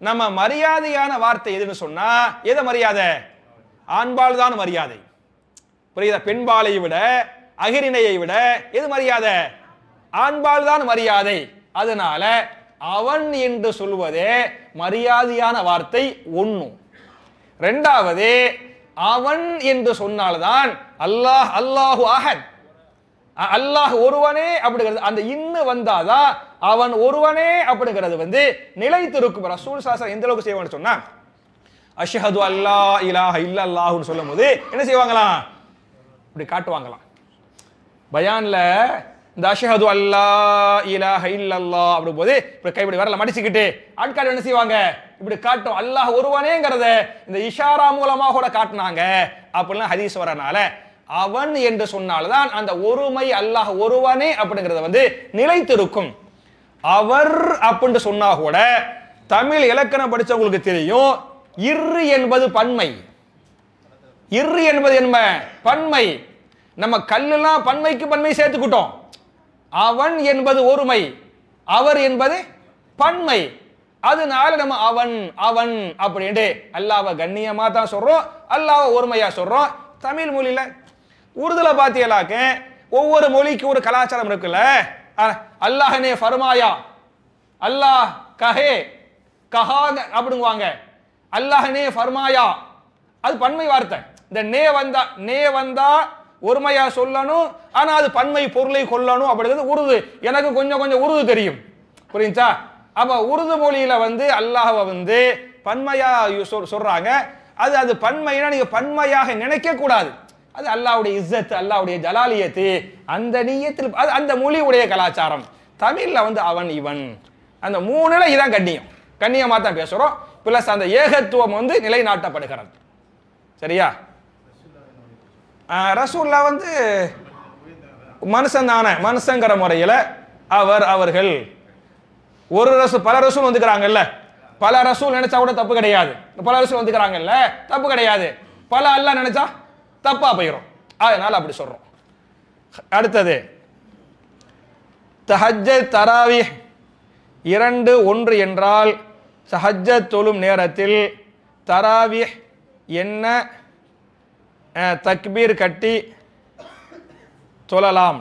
நம்ம மரியாதையான வார்த்தை எதுன்னு சொன்னா, எது மரியாதை? ஆண்பால் தான் மரியாதை. புரியுதா? பெண்பாலை விட அகிரிணையை விட எது மரியாதை? ஆண்பால் தான் மரியாதை. அதனால அவன் என்று சொல்வதே மரியாதையான வார்த்தை 1. 2வது அவன் என்று சொன்னால்தான் அல்லாஹு அஹத், அல்லாஹ் ஒருவனே அப்படிங்கிறது அந்த இன்னு வந்தாதான் அவன் ஒருவனே அப்படிங்கிறது நிலைத்திருக்கும். ரசூல் ஸல்லல்லாஹு எந்த அளவுக்கு செய்வாங்கன்னு சொன்னா, அஷ்ஹது அல்லா இலாஹ இல்லல்லாஹுன்னு சொல்லும் போது என்ன செய்வாங்களாம்? இப்படி காட்டுவாங்களாம். பயான்ல இந்த அஷ்ஹது அல்லா இலாஹ இல்லல்லாஹ் அப்படி போது இப்படி கைப்படி வரல மடிச்சுக்கிட்டு ஆட்காடு என்ன செய்வாங்க? இப்படி காட்டும். அல்லாஹ் ஒருவனேங்கிறத இந்த இஷாரா மூலமா கூட காட்டினாங்க அப்படிலாம் ஹதீஸ் வரனால அவன் என்று சொன்னால்தான் அந்த ஒருமை அல்லாஹ் ஒருவனே அப்படிங்கிறத நிலைத்திருக்கும். அவர் அப்படின்னு சொன்னா கூட தமிழ் இலக்கணம் படிச்சவங்களுக்கு தெரியும், இரு என்பது பன்மை. இரு என்பது என்ன? பன்மை. நம்ம கல்லெல்லாம் பன்மைக்கு பன்மை சேர்த்துக்கிட்டோம். அவன் என்பது ஒருமை, அவர் என்பது பன்மை. அதனால நம்ம அவன் அவன் அப்படின்ட்டு அல்லாஹ்வை கண்ணியமா தான் சொல்றோம், அல்லாஹ்வை ஒருமையா சொல்றோம். தமிழ் மொழியில உருதுல பாத்தியலாக்க ஒவ்வொரு மொழிக்கு ஒரு கலாச்சாரம் இருக்குல்ல. அல்லாஹ்னே ஃபர்மாயா, அல்லாஹ் கஹே கஹாங்க அப்படிங்குவாங்க. அல்லாஹ்னே ஃபர்மாயா அது பன்மை வார்த்தை. இந்த நே வந்தா ஒருமையா சொல்லணும், ஆனா அது பன்மை பொருளை கொள்ளணும் அப்படிங்கிறது உருது. எனக்கு கொஞ்சம் கொஞ்சம் உருது தெரியும், புரியுச்சா? அப்ப உருது மொழியில அல்லாஹ்வை பன்மையா சொல்றாங்க. அது பன்மைனா நீங்க பன்மையாக நினைக்க கூடாது. அது அல்லாஹ்வுடைய இஸ்ஸத், அல்லாஹ்வுடைய ஜலாலியத்து, அந்த நியத்தில் அந்த மொழியுடைய கலாச்சாரம். தமிழ்ல அவன் இவன் அந்த மூணுல இதான் கண்ணியமா தான் பேசுறோம். பிளஸ் அந்த ஏகத்துவம் நிலைநாட்டப்படுகிறது. சரியா? ரசூல்லா மனுஷன் தானே, மனுஷங்கிற முறையில் அவர்கள் ஒரு ரசூல் பல ரசூல் வந்துக்கிறாங்கல்ல, பல ரசூல் நினைச்சா கூட தப்பு கிடையாது. பல ரசூல் வந்துக்கிறாங்கல்ல, தப்பு கிடையாது. பல அல்லாஹ் நினைச்சா தப்பா போயிடும். அதனால அப்படி சொல்றோம். அடுத்தது தஹஜ்ஜத் தராவீஹ் 2-1 என்றால் தஹஜ்ஜத் தொழும் நேரத்தில் தராவீஹ் என்ன தக்பீர் கட்டி தொழலாம்.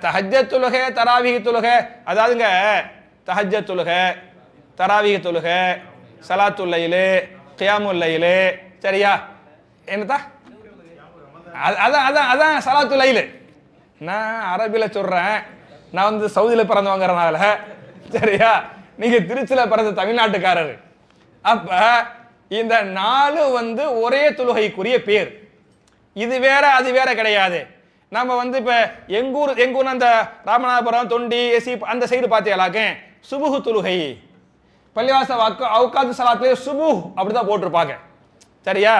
தஹஜ்ஜத் தொழுகை தராவீஹ் தொழுகை, அதாவதுங்க தஹஜ்ஜத் தொழுகை, தராவீஹ் தொழுகை, ஸலாத்துல் லைலு, கியாமுல் லைலு, சரியா? என்னதா? அதான் அதான் அதான் ஸலாத்துல் லைலு. நான் அரபில சொல்றேன், நான் சவுதியில் பிறந்தவங்கிறனால, சரியா? நீங்க திருச்சியில் பிறந்த தமிழ்நாட்டுக்காரர். அப்ப இந்த 4 ஒரே தொழுகைக்குரிய பேர். இது வேற அது வேற கிடையாது. நம்ம இப்ப எங்கூர் அந்த ராமநாதபுரம், தொண்டி, எசி அந்த சைடு பார்த்தீங்களாக்க சுபுஹு தொழுகை, பள்ளிவாச அவுகாத்து ஸலாத்லயே சுபுஹ் அப்படிதான் போட்டிருப்பாங்க. சரியா?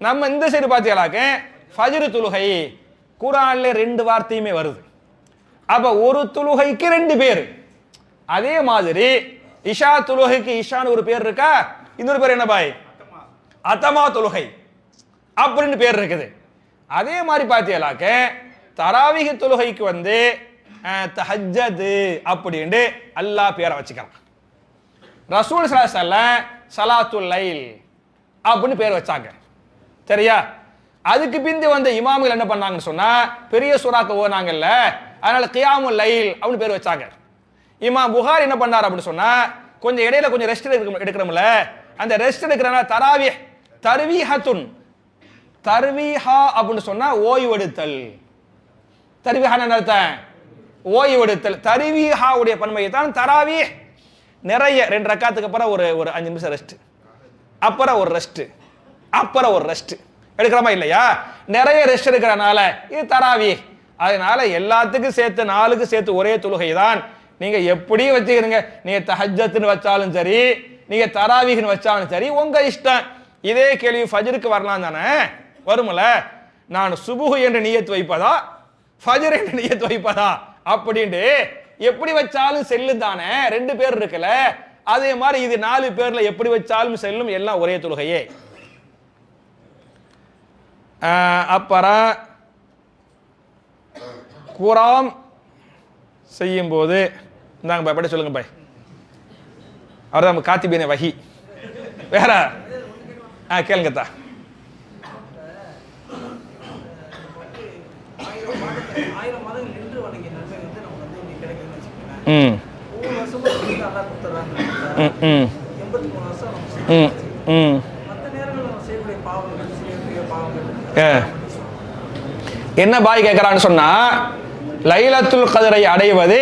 நம்ம இந்த சைடு பார்த்தீங்களாக்க ஃபஜ்ர் தொழுகை. குர்ஆன்ல 2 வார்த்தையுமே வருது. அப்ப ஒரு தொழுகைக்கு 2 பேர். அதே மாதிரி இஷா தொழுகைக்கு இஷான்னு ஒரு பேர் இருக்கா, இன்னொரு பேர் என்ன பாய்? அத்தமா தொழுகை அப்படின்னு பேர் இருக்குது. அதே மாதிரி பார்த்தீங்களாக்க தராவீஹ் தொழுகைக்கு தஹஜ்ஜத் அப்படின்னு அல்லாஹ் பேரை வச்சுக்கலாம். ரசூல் ஸல்லல்லாஹு அலைஹி வஸல்லம் ஸலாத்துல் லைல் அப்படின்னு பேர் வச்சாங்க. சரியா? அதுக்கு பிந்தி இமாம்கள் என்ன பண்ணாங்கன்னு சொன்னா பெரிய சூறாக்க ஓனாங்கல்ல, அதனால கியாமுல் லைல் அப்படின்னு பேர் வச்சாங்க. இமாம் புகாரி என்ன பண்ணார் அப்படின்னு சொன்னா கொஞ்சம் இடையில கொஞ்சம் ரெஸ்ட் எடுக்கிறோம்ல, அந்த ரெஸ்ட் எடுக்கிறனால தராவீஹ் தர்வீஹத்துன், தர்வீஹா அப்படின்னு சொன்னா ஓய்வெடுத்தல். தர்வீஹா என்ன அர்த்தம்? ஓய்வெடுத்தல். தர்வீஹா உடைய பன்மையை தான் தராவீஹ். நிறைய 2 ரக்காத்துக்கு அப்புறம் ஒரு 5 நிமிஷம் ரெஸ்ட், அப்புறம் ஒரு ரெஸ்ட், அப்புறம் ஒரு ரெஸ்ட் எடுக்கிறோமா இல்லையா? நிறைய ரெஸ்ட் எடுக்கிறனால இது தராவீஹ். அதனால எல்லாத்துக்கும் சேர்த்து 4க்கு சேர்த்து ஒரே தொழுகை தான். நீங்க எப்படி வச்சுக்கிறீங்க, நீங்க தஹஜ்ஜத்னு வச்சாலும் சரி, நீங்க தராவீஹ்னு வச்சாலும் சரி, உங்க இஷ்டம். இதே கேள்வி ஃபஜ்ருக்கு வரலாம் தானே, வரும்ல. நான் சுபுஹ் என்ற நியத் வைப்பதா ஃபஜ்ர் என்ற நியத் வைப்பதா அப்படின்ட்டு எப்படி வச்சாலும் செல்லும் தானே. 2 பேர் இருக்குல்ல, அதே மாதிரி இது 4 பேர்ல எப்படி வச்சாலும் செல்லும், எல்லாம் ஒரே தொழுகையே. அப்புறம் குராம் செய்யும் போது இந்தாங்க பாய், படி சொல்லுங்க பாய். அவர் தான் காத்திபீன வஹி. வேற கேளுங்கத்தா. என்ன பாய் கேட்கிறான்னு சொன்னா, லைலத்துல் கத்ரை அடைவது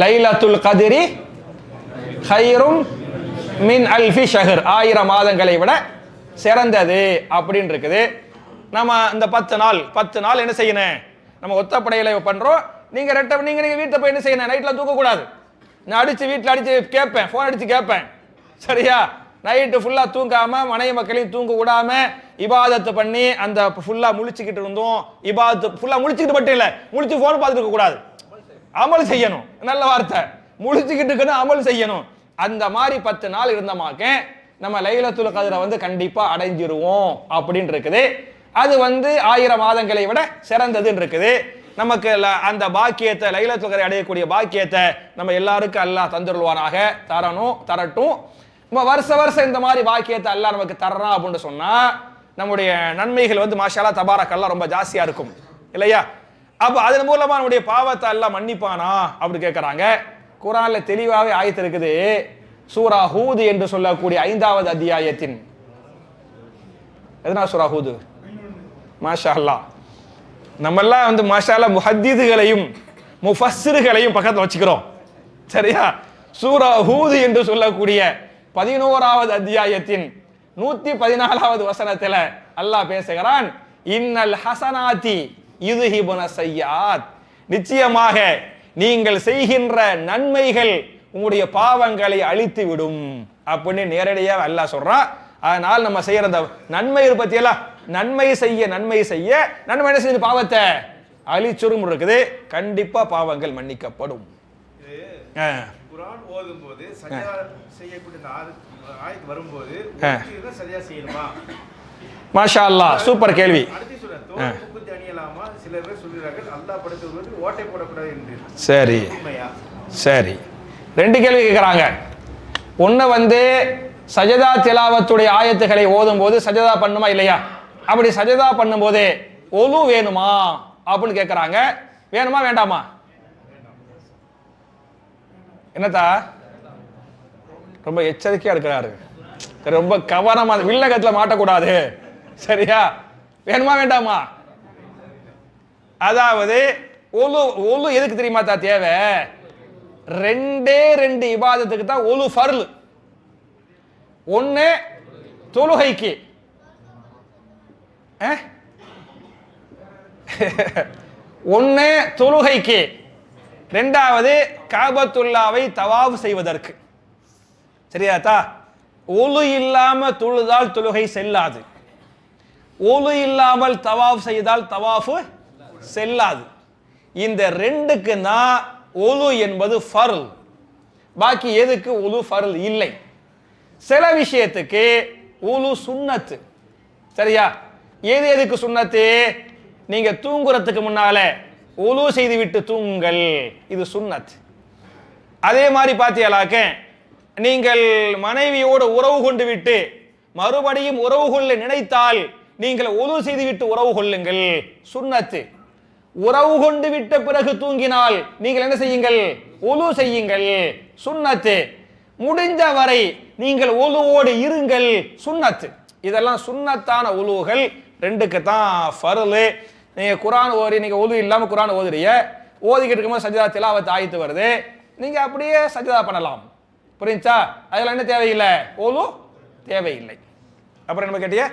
லைலத்துல் கத்ரி ஹைரும் மின் அல்ஃபி ஷஹர், 1000 மாதங்களை விட சிறந்தது அப்படின்னு இருக்குது. நம்ம இந்த 10 நாள் என்ன செய்யணும், நம்ம ஒத்தப்படையில பண்றோம். நீங்க வீட்டை போய் என்ன செய்யணும், நைட்ல தூக்க கூடாது. நான் வீட்டில் அடிச்சு கேட்பேன், போன் அடிச்சு கேட்பேன். சரியா? நைட்டு ஃபுல்லா தூங்காம மனைவி மக்களையும் தூங்க விடாம இபாதத்து பண்ணி அந்த ஃபுல்லா முழிச்சுக்கிட்டு இருந்தோம். இபாதத்து ஃபுல்லா முழிச்சுக்கிட்டு மட்டும் இல்லை, முழிச்சு போன் பார்த்துட்டு இருக்க கூடாது. அமல் செய்யணும். நல்ல வார்த்தை, முழிச்சுக்கிட்டு இருக்கணும், அமல் செய்யணும். அந்த மாதிரி 10 நாள் இருந்தமாக்க நம்ம லைலத்துல் கத்ரை வந்து கண்டிப்பா அடைஞ்சிருவோம் அப்படின்னு இருக்குது. அது வந்து 1000 மாதங்களை விட சிறந்ததுன்னு இருக்குது. நமக்கு அந்த பாக்கியத்தை, லைலத்துல் கத்ரை அடையக்கூடிய பாக்கியத்தை நம்ம எல்லாருக்கும் அல்லாஹ் தந்துருவானாக, தரட்டும். நம்ம வருஷம் இந்த மாதிரி பாக்கியத்தை அல்லாஹ் நமக்கு தர்றான் அப்படின்னு சொன்னா நம்முடைய நன்மைகள் வந்து மாஷா அல்லாஹ் தபாரக் அல்லாஹ் ரொம்ப ஜாஸ்தியா இருக்கும் இல்லையா? அப்ப அதன் மூலமா நம்முடைய பாவத்தை அல்லாஹ் மன்னிப்பானா அப்படி கேட்கறாங்க. குர்ஆன்ல தெளிவாகவே ஆயத்து இருக்குது. சூரா ஹூத் என்று சொல்லக்கூடிய 5வது அத்தியாயத்தின் எதனா சூரா ஹூத், மாஷா அல்லாஹ் நம்ம எல்லாம் வந்து மாஷா அல்லாஹ் முஹத்திதுகளையும் முஃபஸ்ஸிர்களையும் பக்கத்துல வச்சுக்கிறோம், சரியா? சூரா ஹூத் என்று சொல்லக்கூடிய 11வது அத்தியாயத்தின் 114வது வசனத்துல அல்லாஹ் பேசுகிறான், இன்னல் ஹசனாத்தி யுத்ஹிபுன ஸய்யாத், நிச்சயமாக நீங்கள் செய்கின்ற நன்மைகள் உங்களுடைய பாவங்களை அழித்து விடும் அப்படின்னு நேரடியாக அல்லாஹ் சொல்றான். அதனால் நம்ம செய்யற நன்மை பத்தி எல்லாம் நன்மை செய்ய நன்மை என்ன செய்ய பாவத்தை அழிச்சுரும் இருக்குது. கண்டிப்பா பாவங்கள் மன்னிக்கப்படும். குர்ஆன் ஓதும்போது சஜதா செய்யக்கூடிய ஆயத் வரும்போது சஜதா செய்யணுமா? மாஷா அல்லாஹ், சூப்பர் கேள்வி. அடுத்து சொல்றேன், தோப்புக்கு அணியலாமா? சில பேர் சொல்கிறார்கள் அல்லாஹ் படைத்தவர்களுக்கு ஓட்டை போடக்கூடாது என்று. சரி உண்மையா? சரி, 2 கேள்வி கேட்குறாங்க. ஒன்று வந்து சஜதா திலாவத்துடைய ஆயத்துக்களை ஓதும் போது சஜதா பண்ணுமா இல்லையா? அப்படி சஜதா பண்ணும்போது ஒலு வேணுமா அப்படின்னு கேட்குறாங்க. வேணுமா வேண்டாமா? என்னத்தா ரொம்ப எச்சரிக்கையா இருக்கிறாரு, ரொம்ப கவனமா, வில்லகத்தில் மாட்டக்கூடாது, சரியா? வேணுமா வேண்டாமா? அதாவது ஒலு எதுக்கு தெரியுமா தான் தேவை? 2 இபாதத்துக்கு தான் ஒலு ஃபர்ல். ஒன்னு தொழுகைக்கு, ஒன்னு தொழுகைக்கு, 2வது காபத்துல்லாவை தவாஃப் செய்வதற்கு, சரியாத்தா? ஒலு இல்லாம தொழுதால் தொழுகை செல்லாது, ஒலு இல்லாமல் தவாஃப் செய்தால் தவாஃப் செல்லாது. இந்த 2க்கு தான் ஒலு என்பது ஃபர்ல். பாக்கி எதுக்கு ஒலு ஃபர்ல் இல்லை. சில விஷயத்துக்கு ஒலு சுன்னத்து, சரியா? எதுக்கு சுன்னத்து? நீங்க தூங்குறதுக்கு முன்னால ஒலு செய்து விட்டு தூங்குங்கள், இது சுன்னத். அதே மாதிரி பாத்தியாலாக்க நீங்கள் மனைவியோடு உறவு கொண்டு விட்டு மறுபடியும் உறவு கொள்ள நினைத்தால் நீங்கள் ஒலு செய்து விட்டு உறவு கொள்ளுங்கள், சுன்னத்து. உறவு கொண்டு விட்ட பிறகு தூங்கினால் நீங்கள் என்ன செய்யுங்கள்? ஒலு செய்யுங்கள், சுன்னத்து. முடிஞ்ச வரை நீங்கள் ஒலுவோடு இருங்கள், சுன்னத்து. இதெல்லாம் சுன்னத்தான ஒலுகள். 2க்கு தான் ஃபர்லு. நீங்க குர்ஆன் ஓதி, நீங்க ஒலு இல்லாம குர்ஆன் ஓதுறீங்க, ஓதிக்கிட்டு இருக்கும்போது சஜதா திலாவத் ஆயத்து வருது, நீங்க அப்படியே சஜதா பண்ணலாம், புரிஞ்சா? அதெல்லாம் என்ன தேவையில்லை, ஒலு தேவையில்லை. அப்புறம் என்ன கேட்டிய?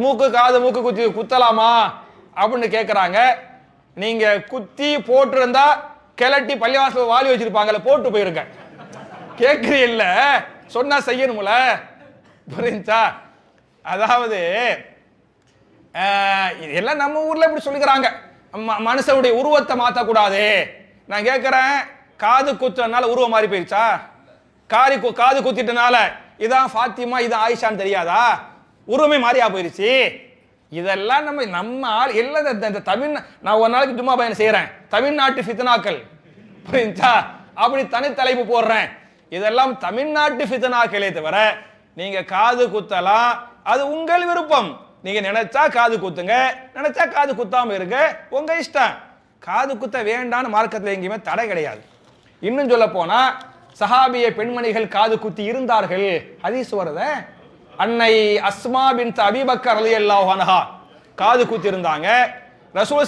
மூக்கு காது மூக்கு குத்தலாமா அப்படின்னு கேட்கறாங்க. நீங்க குத்தி போட்டிருந்தா கிளட்டி பள்ளிவாசல் வாலி வச்சிருப்பாங்கல்ல, போட்டு போயிருங்க. கேட்கிறீல்ல, சொன்னா செய்யணும்ல, புரிஞ்சா? அதாவது இதெல்லாம் நம்ம ஊர்ல இப்படி சொல்லிக்கிறாங்க, மனுஷனுடைய உருவத்தை மாத்தக்கூடாது. நான் கேட்கிறேன், காது குத்துறதுனால உருவம் மாறி போயிருச்சா? காது குத்திட்டனால இதான் ஃபாத்திமா இதான் ஆயிஷான்னு தெரியாதா? உருவமே மாறியா போயிருச்சு. இதெல்லாம் நம்ம ஆள் எல்லாம் இந்த தமிழ். நான் ஒரு நாளைக்கு ஜும்மா பயணம் செய்யறேன், தமிழ்நாட்டு ஃபித்னாக்கள், புரிஞ்சா? அப்படி தனித்தலைப்பு போடுறேன். இதெல்லாம் தமிழ்நாட்டு ஃபித்னாக்களே தவிர நீங்க காது குத்தலாம், அது உங்கள் விருப்பம். நீங்க நினைச்சா காது குத்துங்க, நினைச்சா காது குத்தாம இருங்க, உங்க இஷ்டம். காது குத்த வேண்டான்னு மார்க்கத்தில் எங்கேயுமே தடை கிடையாது. இன்னும் சொல்ல போனா சஹாபிய பெண்மணிகள் காது குத்தி இருந்தார்கள், ஹதீஸ் வருத. அன்னை அஸ்மா பின்த் அபீ பக்கர் ரலியல்லாஹு அன்ஹா காது குத்தி இருந்தாங்க. ரசூல்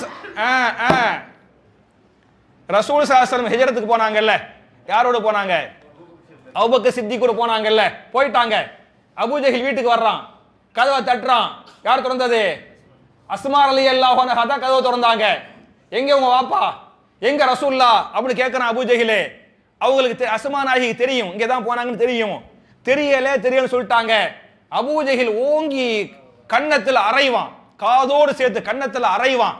ஸல்லல்லாஹு அலைஹி வஸல்லம் ஹிஜ்ரத்துக்கு போனாங்கல்ல, யாரோட போனாங்க? அபூபக்கர் சித்திக்கூட போனாங்கல்ல, போயிட்டாங்க. அபூஜஹில் வீட்டுக்கு வர்றான், கதவை தட்டுறான். யார் திறந்தது? அஸ்மா ரலியல்லாஹு அன்ஹா தான் கதவை திறந்தாங்க. எங்க உங்க வாப்பா, எங்க ரசூல்லா அப்படின்னு கேட்கறான் அபூஜஹில். அவங்களுக்கு அஸ்மா நாயகி தெரியும், இங்க தான் போனாங்கன்னு தெரியும். தெரியலன்னு சொல்லிட்டாங்க. அபூஜஹில் ஓங்கி கன்னத்தில் அரைவான், காதோடு சேர்த்து கன்னத்தில் அரைவான்.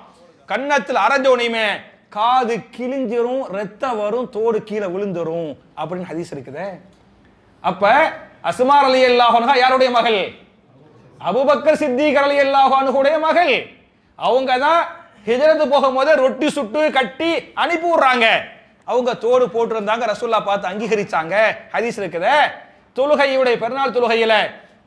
கன்னத்தில் அரைஞ்சோனையுமே காது கிழிஞ்சிரும், ரத்தம் வரும், தோடு கீழே விழுந்துரும் அப்படின்னு ஹதீஸ் இருக்குதே. அப்ப அஸ்மா ரலியல்லாஹு அன்ஹா யாருடைய மகள்? அபூபக்கர் சித்திக் ரலியல்லாஹு அன்ஹுடைய மகள். அவங்க தான் ஹிஜ்ரத் போகும்போது ரொட்டி சுட்டு கட்டி அனுப்பி விடுறாங்க. அவங்க தோடு போட்டிருந்தாங்க, ரசூலுல்லாஹ் பார்த்து அங்கீகரிச்சாங்க. ஹதீஸ் இருக்குதே. தொழுகையுடைய பெருநாள் தொழுகையில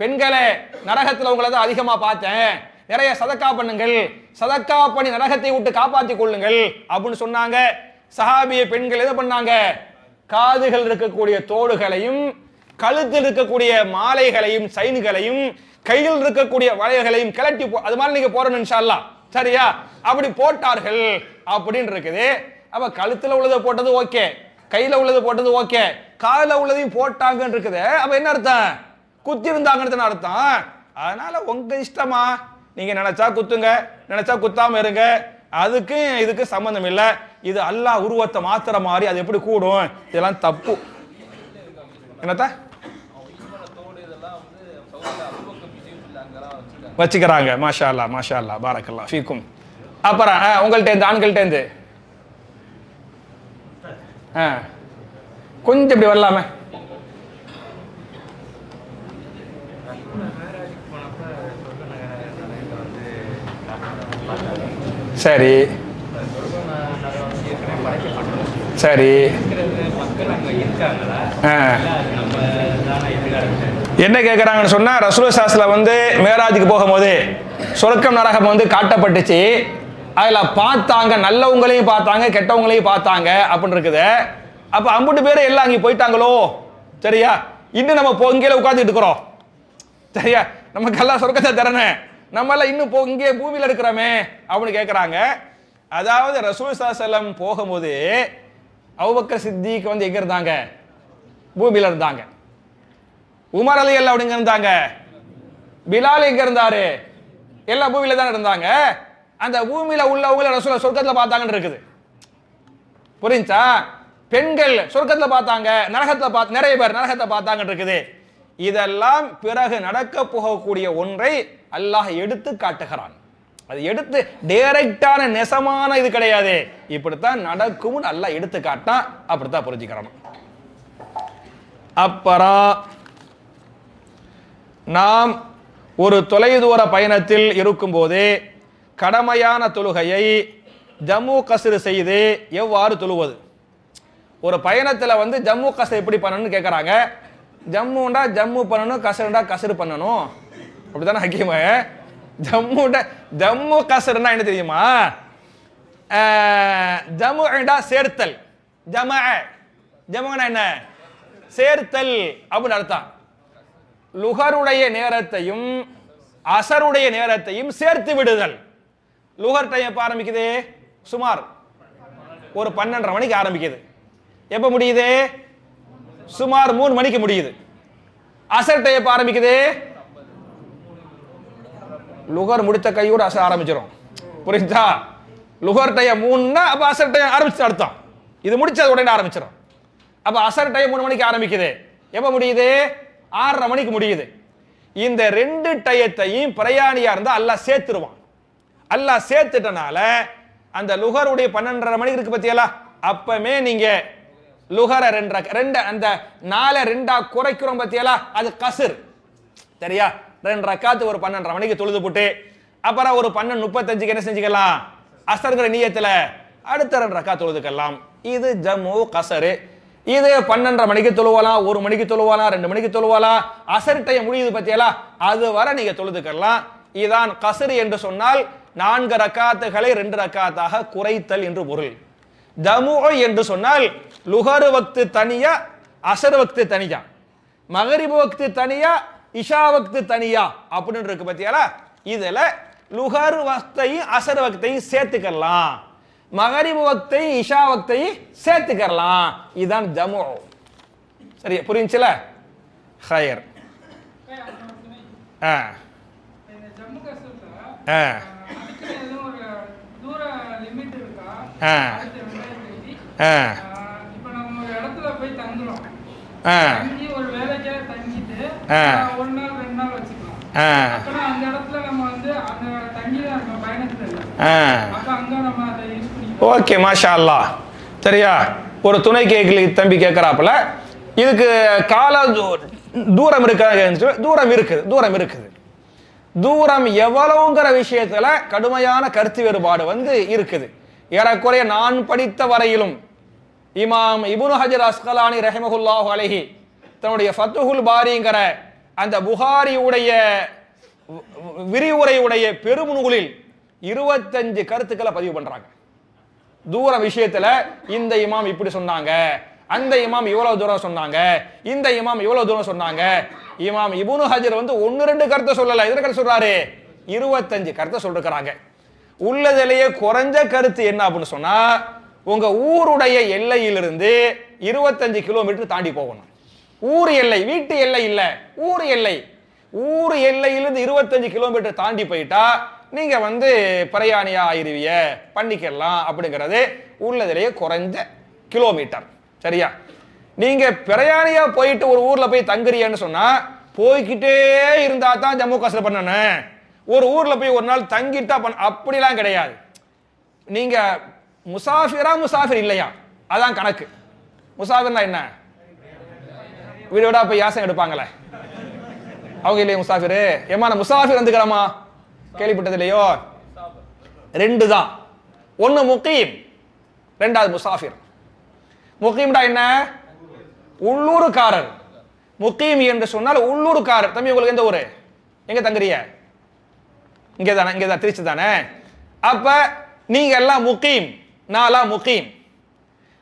பெண்களை நரகத்துல உங்களை தான் அதிகமா பார்த்தேன், நிறைய சதக்கா பண்ணுங்கள், சதக்கா பண்ணி நரகத்தை விட்டு காப்பாற்றிக் கொள்ளுங்கள் அப்படின்னு சொன்னாங்க. சஹாபிய பெண்கள் எது பண்ணாங்க? காதுகள் இருக்கக்கூடிய தோடுகளையும் கழுத்தில் இருக்கக்கூடிய மாலைகளையும் சைன்களையும் கையில் இருக்கக்கூடிய வளையல்களையும் கிளட்டி அது மாதிரி நீங்க போறணும் இன்ஷா அல்லாஹ், சரியா? அப்படி போட்டார்கள் அப்படின்னு இருக்குது. அப்ப கழுத்துல உள்ளதை போட்டது ஓகே, கையில உள்ளது போட்டது ஓகே, காதுல உள்ளதையும் போட்டாங்கன்னு இருக்குது. அப்ப என்ன அர்த்தம்? குத்தி இருந்தாங்கன்னு அர்த்தம். அதனால உங்க இஷ்டமா, நீங்க நினைச்சா குத்துங்க, நினைச்சா குத்தாம இருங்க, அதுக்கு இதுக்கு சம்பந்தம் இல்லை. இது அல்லாஹ் உருவத்தை மாத்திர மாதிரி அது எப்படி கூடும்? இதெல்லாம் தப்பு. என்னத்த வச்சுக்கிறாங்க? மாஷா அல்லாஹ், மாஷா அல்லாஹ், பாரக்கல்லாஹ் ஃபீக்கும். அப்புறம் உங்கள்ட்ட இருந்து ஆண்கள்ட்ட இருந்து கொஞ்சம் இப்படி வரலாமே. சரி சரி, என்ன கேட்குறாங்கன்னு சொன்னா, ரசூலுல்லாஹி ஸல்லல்லாஹு அலைஹி வஸல்லம் மேராஜுக்கு போகும்போது சொர்க்கம் நரகம் காட்டப்பட்டுச்சு. அதுல பார்த்தாங்க, நல்லவங்களையும் பார்த்தாங்க, கெட்டவங்களையும் பார்த்தாங்க அப்படின்னு இருக்குது. அப்ப 50 பேர் எல்லாம் அங்கே போயிட்டாங்களோ? சரியா? இன்னும் நம்ம இங்கே உட்காந்துட்டு இருக்கிறோம், சரியா? நமக்கெல்லாம் சொர்க்கத்தை தரணும், நம்ம எல்லாம் இன்னும் இங்கே பூமியில இருக்கிறோமே அப்படின்னு கேட்கிறாங்க. அதாவது ரசூலுல்லாஹி ஸல்லல்லாஹு அலைஹி வஸல்லம் போகும்போது அபூபக்கர் சித்திக் எங்க இருந்தாங்க? பூமியில இருந்தாங்க. உமர் ரலியல்லாஹு அன்ஹு எங்க இருந்தாங்க? பிலால் எங்க இருந்தாரு? எல்லாம் பூமியில தான் இருந்தாங்க. அந்த பூமியில உள்ளவங்களை ரசூலுல்லாஹ் சொர்க்கத்துல பார்த்தாங்கன்னு இருக்குது. புரிஞ்சா? பெண்கள் சொர்க்கத்துல பார்த்தாங்க, நரகத்துல நிறைய பேர் நரகத்தை பார்த்தாங்கன்னு இருக்குது. இதெல்லாம் பிறகு நடக்க போகக்கூடிய ஒன்றை அல்லாஹ் எடுத்து காட்டுகிறான். அது எடுத்து டைரக்டான நெசமான இது கிடையாது, இப்படித்தான் நடக்கும் அல்லாஹ் எடுத்து காட்டான். அப்படித்தான் புரிஞ்சுக்கிறோம். அப்புறம் நாம் ஒரு தொலைதூர பயணத்தில் இருக்கும்போது கடமையான தொழுகையை ஜம்மு கஸ்ர் செய்து எவ்வாறு தொழுவது? ஒரு பயணத்தில் ஜம்மு கஸ்ர் எப்படி பண்ணணும்னு கேட்குறாங்க. ஜம்முண்டா ஜம்மு பண்ணணும், கசருண்டா கசரு பண்ணணும், அப்படித்தானே ஹக்கீம? ஜம்மு கசருன்னா என்ன தெரியுமா? ஜம்முடா சேர்த்தல், ஜமுனா என்ன? சேர்த்தல் அப்படின்னு அர்த்தம். லுகருடைய நேரத்தையும் அசருடைய நேரத்தையும் சேர்த்து விடுதல். லுகர் டைம் எப்ப ஆரம்பிக்குது? சுமார் ஒரு 12:30 மணிக்கு ஆரம்பிக்குது. எப்ப முடியுது? சுமார் 3 மணிக்கு முடியுது. அசர் டைம் எப்ப ஆரம்பிக்குது? லுகர் முடித்த கையோடு அசர் ஆரம்பிச்சிடும். புரியுதா? லுகர் டைம் 3னா அப்ப அசர் டைம் ஆரம்பிச்சு அர்த்தம். இது முடிச்சது உடனே ஆரம்பிச்சிடும். அப்ப அசர் டைம் 3 மணிக்கு ஆரம்பிக்குது. எப்ப முடியுது? 6:30 மணிக்கு முடியுது. இந்த 2 டயத்தையும் பிரயாணியா இருந்தா அல்லாஹ் சேர்த்துருவான். அல்லாஹ் சேர்த்துட்டனால அந்த லுகருடைய 12:30 மணிக்கு இருக்கு பத்தியலா, அப்பமே நீங்க லுகர 2 அந்த 4 2 குறைக்கிறோம் பத்தியலா, அது கஸ்ர். சரியா? 2 ரக்காத்து ஒரு 12:30 மணிக்கு தொழுது போட்டு அப்புறம் ஒரு 12:35க்கு என்ன செஞ்சுக்கலாம்? அசர்ங்கிற நியத்துல அடுத்த 2 ரக்காத் தொழுதுக்கலாம். இது ஜம்மு கசரு. இது 12:30 மணிக்கு தொழுவலாம், 1 மணிக்கு தொழுவலாம், 2 மணிக்கு தொழுவலாம். அசர் டைம் முடியுது பத்தியலா, அது வரை நீங்க தொழுதுக்கலாம். இதான் கசரு என்று சொன்னால் 4 ரக்காத்துகளை 2 ரக்காத்தாக குறைத்தல் என்று பொருள். ஜமு என்று சொன்னால் லுகரு வக்து தனியா, அசர் வக்து தனியா, மகரிபு வக்து தனியா, இஷா வக்து தனியா அப்படின்னு இருக்கு பத்தியாலா. இதுல லுகர் வக்தையும் அசர் வக்தையும் சேர்த்துக்கலாம், மகரிபு வக்தையும் இஷா வக்தையும் சேர்த்துக்கலாம். இதுதான் ஜமு. சரி, புரிஞ்சுல? ஹயர். ஜம்மு காஷ்மீர்ல ஆ தூர லிமிட் இருக்கா? ஆ ஆ இப்போ நம்ம ஒரு இடத்துல போய் தங்குறோம், ஆ தங்கி ஒரு வேலைக்காக தங்கிட்டு 1 நாள் 2 நாள் வச்சுக்கலாம். அப்புறம் அந்த இடத்துல நம்ம அந்த தங்கி தான் இருக்கோம், பயணத்துல இல்லை. அப்ப அங்க நம்ம அதை யூஸ் பண்ணிக்கலாம். ஓகே, மாஷா அல்லாஹ். சரியா, ஒரு துணை கேள்வி தம்பி கேட்குறாப்புல, இதுக்கு கால தூரம் இருக்க தூரம் இருக்குது. தூரம் எவ்வளவுங்கிற விஷயத்துல கடுமையான கருத்து வேறுபாடு இருக்குது. ஏறக்குறைய நான் படித்த வரையிலும் இமாம் இப்னு ஹஜர் அஸ்கலானி ரஹிமஹுல்லாஹு அலைஹி தன்னுடைய ஃபத்ஹுல் பாரிங்கிற அந்த புகாரியுடைய விரிவுரையுடைய பெருநூலில் 25 கருத்துக்களை பதிவு பண்றாங்க. தூர விஷயத்துல இந்த இமாம் இப்படி சொன்னாங்க, அந்த இமாம் இவ்வளவு தூரம் சொன்னாங்க, இந்த இமாம் இவ்வளவு தூரம் சொன்னாங்க. இமாம் இப்னு ஹஜர் 1-2 கருத்தை சொல்லல, எத்தனை சொல்றாரு? 25 கருத்தை சொல்லிருக்கிறாங்க. உள்ளதிலேயே குறைஞ்ச கருத்து என்ன அப்படின்னு சொன்னா, உங்க ஊருடைய எல்லையிலிருந்து 25 கிலோமீட்டர் தாண்டி போகணும். ஊர் எல்லை, வீட்டு எல்லை இல்ல, ஊர் எல்லை. ஊர் எல்லையிலிருந்து 25 கிலோமீட்டர் தாண்டி போயிட்டா நீங்க பிரயாணியா ஆயிருவிய, பண்ணிக்கலாம் அப்படிங்கிறது உள்ளதிலேயே குறைஞ்ச கிலோமீட்டர். சரியா, நீங்க பிரயாணியா போயிட்டு ஒரு ஊர்ல போய் தங்குறியன்னு சொன்னா போய்கிட்டே இருந்தா தான் ஜம்மு காஷ்மீர் பண்ணணும். ஒரு ஊர்ல போய் ஒரு நாள் தங்கிட்டா அப்படிலாம் கிடையாது. நீங்க முசாஃபிர் இல்லையா, அதான் கணக்கு. முசாஃபிர்னா என்ன? வீடோட போய் யாசம் எடுப்பாங்களே, அவங்க இல்லையா முசாஃபிர்? ஏமா முசாஃபிர் வந்துக்கிறோமா, கேள்விப்பட்டது இல்லையோ? 2 தான். ஒன்னு முகீம், 2வது முசாஃபிர். முகீம்டா என்ன? உள்ளூர்காரர். முகீம் என்று சொன்னால் உள்ளூர்காரர். தம்பி உங்களுக்கு எந்த ஊரு, எங்க தங்குறிய? இங்கே தான் திருச்சி தானே. அப்ப நீங்க எல்லாம் முகீம், நான்லாம் முகீம்.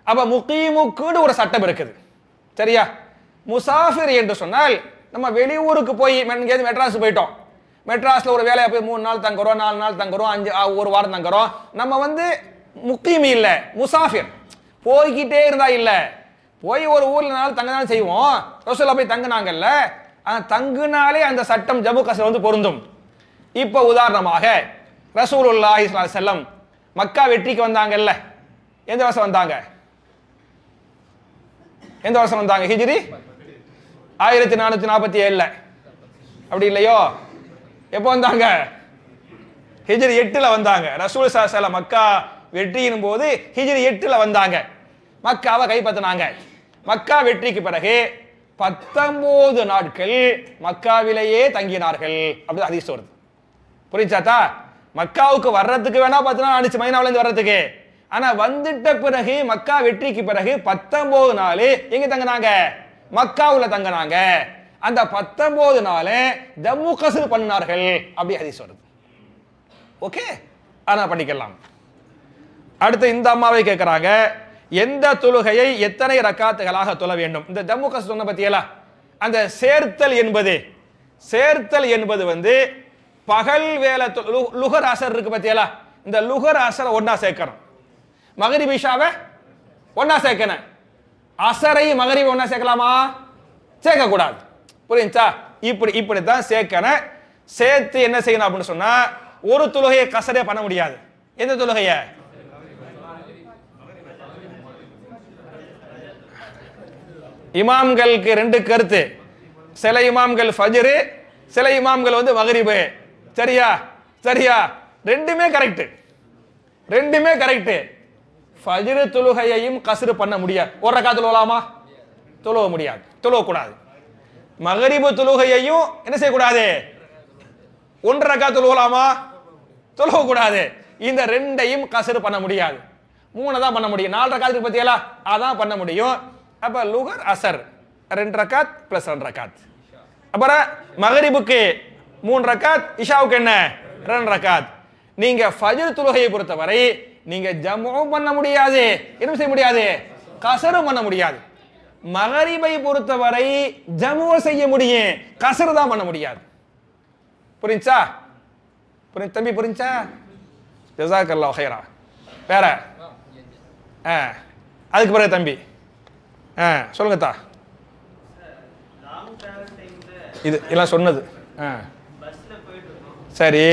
அப்ப முகீமுக்கு ஒரு சட்டம் இருக்குது. சரியா, முசாஃபிர் என்று சொன்னால் நம்ம வெளியூருக்கு போய் மெட்ராஸ் போயிட்டோம், மெட்ராஸ்ல ஒரு வேலையை போய் 3 நாள் தங்குறோம், 4 நாள் தங்குறோம், 1 வாரம் தங்குறோம். நம்ம முகீம் இல்ல, முசாஃபிர். போய்கிட்டே இருந்தா இல்ல, போய் ஒரு ஊர்ல நாள் தங்கதான் செய்வோம். ரசூலுல்லாஹ் போய் தங்குனாங்கல்ல, தங்குனாலே அந்த சட்டம் ஜம்மு காஷ்மீர் பொருந்தும். இப்ப உதாரணமாக ரசூலுல்லாஹி ஸல்லல்லாஹு அலைஹி வஸல்லம் மக்கா வெற்றிக்கு வந்தாங்கல்ல, எந்த வருஷம் வந்தாங்க? எந்த வருஷம் வந்தாங்க? ஹிஜ்ரி 1447 அப்படி இல்லையோ? எப்போ வந்தாங்க? ஹிஜ்ரி 8 வந்தாங்க. ரசூல் ஸல்லல்லாஹு அலைஹி வஸல்லம் மக்கா வெற்றியின் போது ஹிஜ்ரி 8 வந்தாங்க, மக்காவை கைப்பற்றினாங்க. மக்கா வெற்றிக்கு பிறகு 19 நாட்கள் மக்காவிலேயே தங்கினார்கள். அப்படி ஹதீஸ் வருது. புரிஞ்சாத்தா? மக்காவுக்கு வர்றதுக்கு வேணா 10 நாள் ஆனிச்சு மதீனாவுல இருந்து வர்றதுக்கு. ஆனா வந்துட்ட பிறகு மக்கா வெற்றிக்கு பிறகு 19 நாள் எங்க தங்கினாங்க? மக்காவுல தங்கினாங்க. அந்த 19 நாள் ஜம்மு காஷ்மீர் பண்ணினார்கள். அப்படி ஹதீஸ் வருது. ஓகே, ஆனா பண்ணிக்கலாம். அடுத்து இந்த அம்மாவை கேட்கிறாங்க, எந்த தொழுகையை எத்தனை ரக்காத்துகளாக தொழ வேண்டும்? இந்த ஜம்மு காஷ்மீர் சொன்ன பத்தியலா, அந்த சேர்த்தல் என்பது பகல் வேலை லுகர் அசர் இருக்கு பத்தியலா, இந்த லுகர் அசரை ஒன்னா சேர்க்கணும், மகரிப் இஷாவை ஒன்னா சேர்க்கணும். அசரை மகரிப் ஒன்னா சேர்க்கலாமா? சேர்க்க கூடாது. புரியுதா? இப்படித்தான் சேர்க்கணும். சேர்த்து என்ன செய்யணும் அப்படின்னு சொன்னா, ஒரு தொழுகையை கசரே பண்ண முடியாது. எந்த தொழுகைய? இமாம்களுக்கு 2 கருத்து. சில இமாம்கள் ஃபஜ்ர், சில இமாம்கள் மகரிபு. சரியா? ரெண்டுமே கரெக்ட். ஃபஜ்ர் தொழுகையையும் கஸ்ர் பண்ண முடியாது. ஒரு ரக்காத் தொழலாமா? தொழ முடியாது, தொழக்கூடாது. மகரிபு தொழுகையையும் என்ன செய்யக்கூடாது? 1 ரக்காத் தொழலாமா? தொழக்கூடாது. இந்த 2ஐயும் கஸ்ர் பண்ண முடியாது. 3 தான் பண்ண முடியும். 4 ரக்காத்துக்கு பத்தியலா, அதான் பண்ண முடியும். அப்ப லுகர் அசர் 2 ரக்காத் பிளஸ் 2 ரக்காத். அப்புறம் மகரிபுக்கு 3 ரக்காத், இஷாவுக்கு என்ன 2 ரக்காத். நீங்க ஃபஜ்ர் தொழுகையை பொறுத்தவரை நீங்க ஜம்உம் பண்ண முடியாது, என்ன செய்ய முடியாது? கஸரும் பண்ண முடியாது. மகரிபை பொறுத்தவரை ஜம்உ செய்ய முடியும், கஸர் தான் பண்ண முடியாது. புரிஞ்சா? தம்பி புரிஞ்சா? ஜஸாக்கல்லாஹு ஹைரா. வேற அதுக்கு பிறகு தம்பி சொல்லுங்க தா. இது எல்லாம் சொன்னது. சரி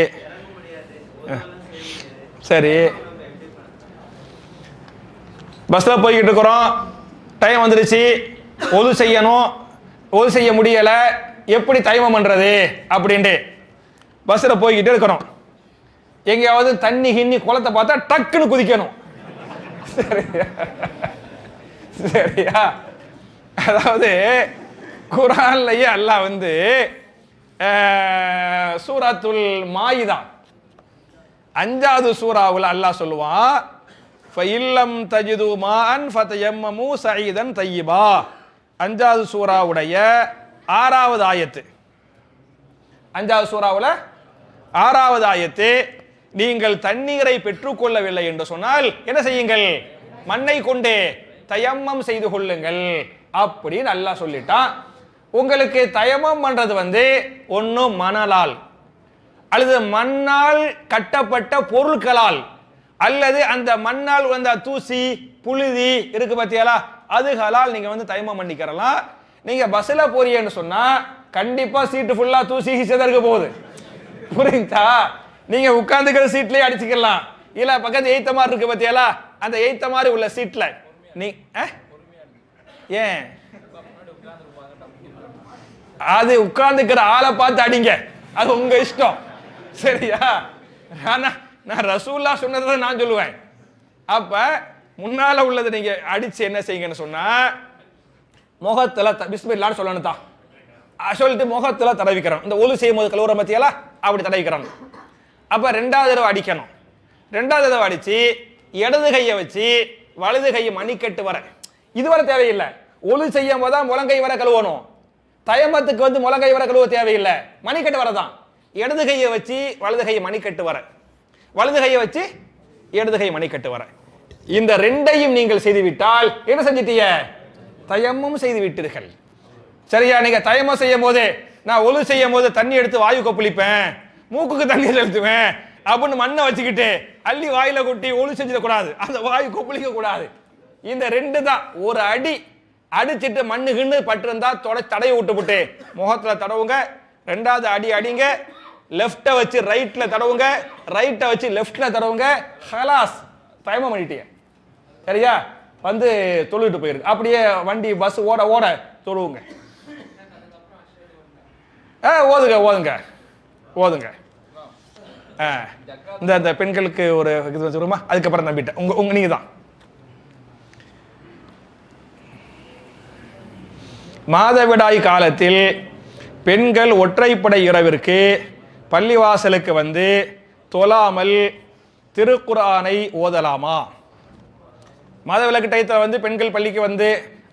பஸ்ல போய்கிட்டு இருக்கிறோம், டைம் வந்துருச்சு, ஒது செய்யணும், ஒது செய்ய முடியல, எப்படி தைமம் பண்றது அப்படின்ட்டு பஸ்ல போய்கிட்டே இருக்கிறோம். எங்கேயாவது தண்ணி கிண்ணி குளத்தை பார்த்தா டக்குன்னு குதிக்கணும். சரியா சரியா? அதாவது குர்ஆன்லயே அல்லாஹ் வந்து சூரத்துல் மாயிதா 5வது சூராவுல அல்லாஹ் சொல்லுவான், ஃபஇல்லம் தஜிது மாஅன் ஃபதயம்மமு சஈதன் தய்யிபா. 5வது சூராவுடைய 6வது ஆயத்து. 5வது சூராவுல 6வது ஆயத்து, நீங்கள் தண்ணீரை பெற்றுக்கொள்ளவில்லை என்று சொன்னால் என்ன செய்யுங்கள்? மண்ணை கொண்டே தயம்மம் செய்து கொள்ளுங்கள் அப்படின்னு அல்லாஹ் சொல்லிட்டான். உங்களுக்கு தயமம் பண்றது வந்து ஒன்னு மணலால் அல்லது மண்ணால் கட்டப்பட்ட பொருட்களால் அல்லது அந்த மண்ணால் வந்த தூசி புழுதி இருக்கு பத்தியாலா, அதுகளால் நீங்க வந்து தயமம் பண்ணிக்கிறலாம். நீங்க பஸ்ல போறீங்கன்னு சொன்னா கண்டிப்பா சீட்டு ஃபுல்லா தூசி சிதறக்க போகுது, புரியுதா? நீங்க உட்கார்ந்துக்கிற சீட்லயே அடிச்சுக்கலாம், இல்ல பக்கத்து எய்த்த மாதிரி இருக்கு பத்தியாலா, அந்த எய்த்த மாதிரி உள்ள சீட்ல நீ ஏன் அது உட்கார்ந்துக்கிற ஆளை பார்த்து அடிங்க, அது உங்க இஷ்டம், சரியா? நான் ரசூல்லா சொன்னதை நான் சொல்லுவேன். அப்ப முன்னால உள்ளது நீங்க அடிச்சு என்ன செய்யுங்கன்னு சொன்னா, முகத்துல பிஸ்மில்லான்னு சொல்லணும் தான் சொல்லிட்டு முகத்துல தடவிக்கிறோம். இந்த ஒலு செய்யும் போது கழுவுற மத்தியால அப்படி தடவிக்கிறோம். அப்ப 2வது தடவை அடிக்கணும். 2வது தடவை அடிச்சு இடது கையை வச்சு வலது கையை மணிக்கட்டு வர, இதுவரை தேவையில்லை. ஒலு செய்யும் போதுதான் முழங்கை வர கழுவணும். தயமத்துக்கு வந்து முழங்கை வர கழுவ தேவையில்லை, மணிக்கட்டு வரதான். இடது கையை வச்சு வலது கையை மணிக்கட்டு வர, வலது கையை வச்சு இடது கை மணிக்கட்டு வர. இந்த 2ஐயும் நீங்கள் செய்துவிட்டால் என்ன செஞ்சிட்டீங்க? தயமும் செய்து விட்டீர்கள், சரியா? நீங்க தயமம் செய்யும் போது நான் ஒலு செய்யும் போது தண்ணி எடுத்து வாயு கொப்பளிப்பேன், மூக்குக்கு தண்ணி செலுத்துவேன் அப்படின்னு மண்ணை வச்சுக்கிட்டு அள்ளி வாயில கொட்டி ஒலு செஞ்சிட கூடாது, அந்த வாயு கொப்பளிக்க கூடாது. இந்த 2 தான். ஒரு அடி அடிச்சிட்டு மண்ணுக்குன்னு பட்டிருந்தா தடைய விட்டு முகத்துல தடவுங்க. 2வது அடி அடிங்க, லெஃப்ட வச்சு ரைட்ல தடவுங்க, ரைட்ட வச்சு லெஃப்ட்ல தடவுங்க, ஹலாஸ் தயமம் பண்ணிட்டீங்க, சரியா? வந்து தொழுவிட்டு போயிருக்கு. அப்படியே வண்டி பஸ் ஓட ஓட தொழுவுங்க. ஓதுங்க ஓதுங்க ஓதுங்க. இந்த பெண்களுக்கு ஒரு இது வச்சுருமா, அதுக்கப்புறம் நம்பிட்டேன் உங்க நீங்க தான். மாதவிடாய் காலத்தில் பெண்கள் ஒற்றைப்படை இரவிற்கு பள்ளிவாசலுக்கு வந்து தொழாமல் திருக்குர்ஆனை ஓதலாமா? மாதவிலக்கு டயத்தில் வந்து பெண்கள் பள்ளிக்கு வந்து,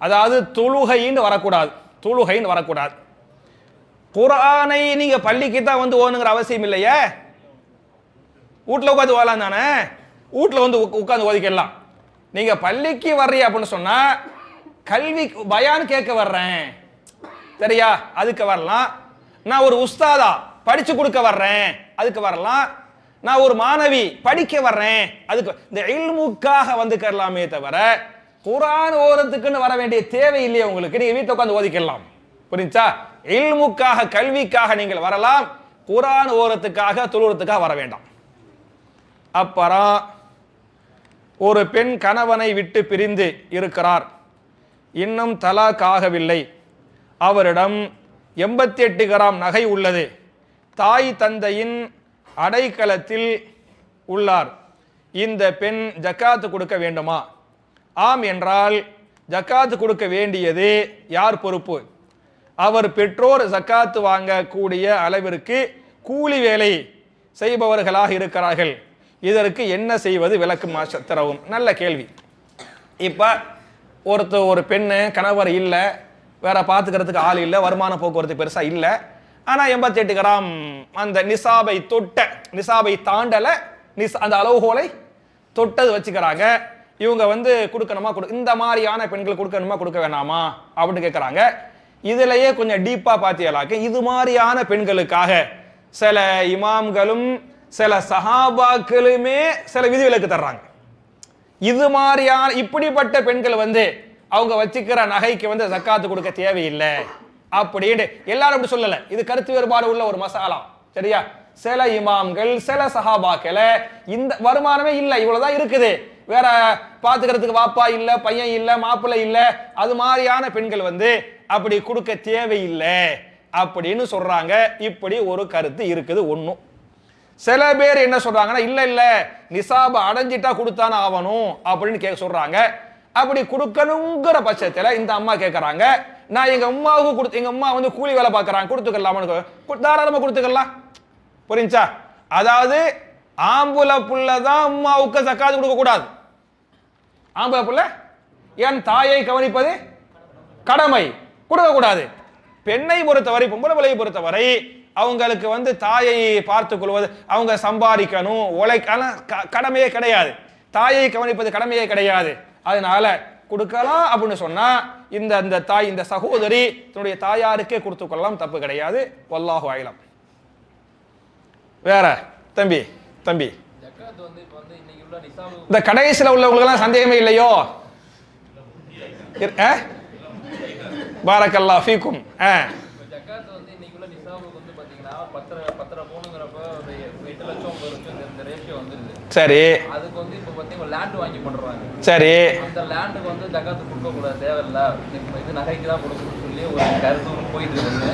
அதாவது தொழுகைன்னு வரக்கூடாது, தொழுகைன்னு வரக்கூடாது. குர்ஆனை நீங்க பள்ளிக்கு தான் வந்து ஓதுங்கிற அவசியம் இல்லையே, வீட்டில் உட்காந்து ஓதலாம் தானே, வீட்டில் வந்து உட்காந்து ஓதிக்கலாம். நீங்க பள்ளிக்கு வர்றீங்க அப்படின்னு சொன்னா கல்வி பயான் கேட்க வர்றேன், சரியா? அதுக்கு வரலாம். நான் ஒரு உஸ்தாதா படிச்சு கொடுக்க வர்றேன், அதுக்கு வரலாம். நான் ஒரு மாணவி படிக்க வர்றேன், அதுக்கு இந்த இல்முக்காக வந்துக்கலாமே தவிர குர்ஆன் ஓதுறதுக்குன்னு வர வேண்டிய தேவை இல்லையே உங்களுக்கு. நீங்க வீட்டில் உட்காந்து ஓதிக்கலாம், புரிஞ்சா? இல்முக்காக கல்விக்காக நீங்கள் வரலாம், குர்ஆன் ஓதுறதுக்காக தொழுறதுக்காக வர வேண்டாம். அப்புறம் ஒரு பெண் கணவனை விட்டு பிரிந்து இருக்கிறார், இன்னும் தலாக் ஆகவில்லை, அவரிடம் 88 கிராம் நகை உள்ளது, தாய் தந்தையின் அடைக்கலத்தில் உள்ளார், இந்த பெண் ஜக்காத்து கொடுக்க வேண்டுமா? ஆம் என்றால் ஜக்காத்து கொடுக்க வேண்டியது யார் பொறுப்பு? அவர் பெற்றோர் ஜக்காத்து வாங்கக்கூடிய அளவிற்கு கூலி வேலை செய்பவர்களாக இருக்கிறார்கள், இதற்கு என்ன செய்வது? விளக்கு தரவும். நல்ல கேள்வி. இப்ப ஒரு பெண்ணு கணவர் இல்லை, வேற பார்த்துக்கிறதுக்கு ஆள் இல்லை, வருமான போக்குவரத்து பெருசா இல்லை, ஆனா 88 கிராம் அந்த நிசாபை தொட்ட, நிசாபை தாண்டல, அந்த அளவுகோலை தொட்டது வச்சுக்கிறாங்க. இவங்க வந்து கொடுக்கணுமா, இந்த மாதிரியான பெண்கள் கொடுக்கணுமா கொடுக்க வேணாமா அப்படின்னு கேட்கறாங்க. இதுலயே கொஞ்சம் டீப்பா பாத்தியலாக்க இது மாதிரியான பெண்களுக்காக சில இமாம்களும் சில சஹாபாக்களுமே சில விதிவிலக்கு தர்றாங்க. இது மாதிரியான இப்படிப்பட்ட பெண்கள் வந்து அவங்க வச்சுக்கிற நகைக்கு வந்து ஜக்காத்து கொடுக்க தேவையில்லை அப்படின்னு எல்லாரும் அப்படி சொல்லல. இது கருத்து வேறுபாடு உள்ள ஒரு மசாலா, சரியா? சில இமாம்கள் சில சஹாபாக்களை இந்த வருமானமே இல்லை, இவ்வளவுதான் இருக்குது, வேற பாத்துக்கிறதுக்கு வாப்பா இல்ல, பையன் இல்ல, மாப்பிள்ளை இல்ல, அது மாதிரியான பெண்கள் வந்து அப்படி கொடுக்க தேவையில்லை அப்படின்னு சொல்றாங்க. இப்படி ஒரு கருத்து இருக்குது ஒன்னும். சில பேர் என்ன சொல்றாங்கன்னா இல்ல இல்ல நிசாப அடைஞ்சிட்டா கொடுத்தானே ஆகணும் அப்படின்னு கேட்க சொல்றாங்க. அப்படி கொடுக்கணுங்கிற பட்சத்துல இந்த அம்மா கேட்கறாங்க, நான் எங்க அம்மாவுக்கு கொடுத்து, எங்க அம்மா வந்து கூலி வேலை பார்க்கறாங்க, கொடுத்துக்கலாமான்னு. தாராளமா கொடுத்துக்கலாம். புரிஞ்சா? அதாவது ஆம்புல புள்ள தான் அம்மாவுக்கு ஜக்காத் கொடுக்க கூடாது. ஆம்புல புள்ள ஏன் தாயை கவனிப்பது கடமை, கொடுக்க கூடாது. பெண்ணை பொறுத்தவரை, பொம்பளை பிள்ளையை பொறுத்தவரை அவங்களுக்கு வந்து தாயை பார்த்துக் கொள்வது, அவங்க சம்பாதிக்கணும், கடமையே கிடையாது. தாயை கவனிப்பது கடமையே கிடையாது. அதனால கொடுக்கலாம் அப்படின்னு சொன்னா இந்த தாய், இந்த சகோதரி தன்னுடைய தாயாருக்கே கொடுத்து கொள்ளலாம், தப்பு கிடையாது. வல்லாஹு அலம். வேற தம்பி இந்த கடைசியில் உள்ளவங்களுக்கு எல்லாம் சந்தேகமே இல்லையோ? பாரக்கல்லாஹு ஃபீக்கும். சரி, அதுக்கு வந்து இப்ப பாத்தீங்க லேண்ட் வாங்கி பண்றாங்க. சரி, அந்த லேண்டுக்கு வந்து ஜகாத் கொடுக்க கூடாது, தேவையில்ல, இது நகைக்கு தான் கொடுக்கணும்னு சொல்லி ஒரு கருத்து போயிட்டு இருக்கு.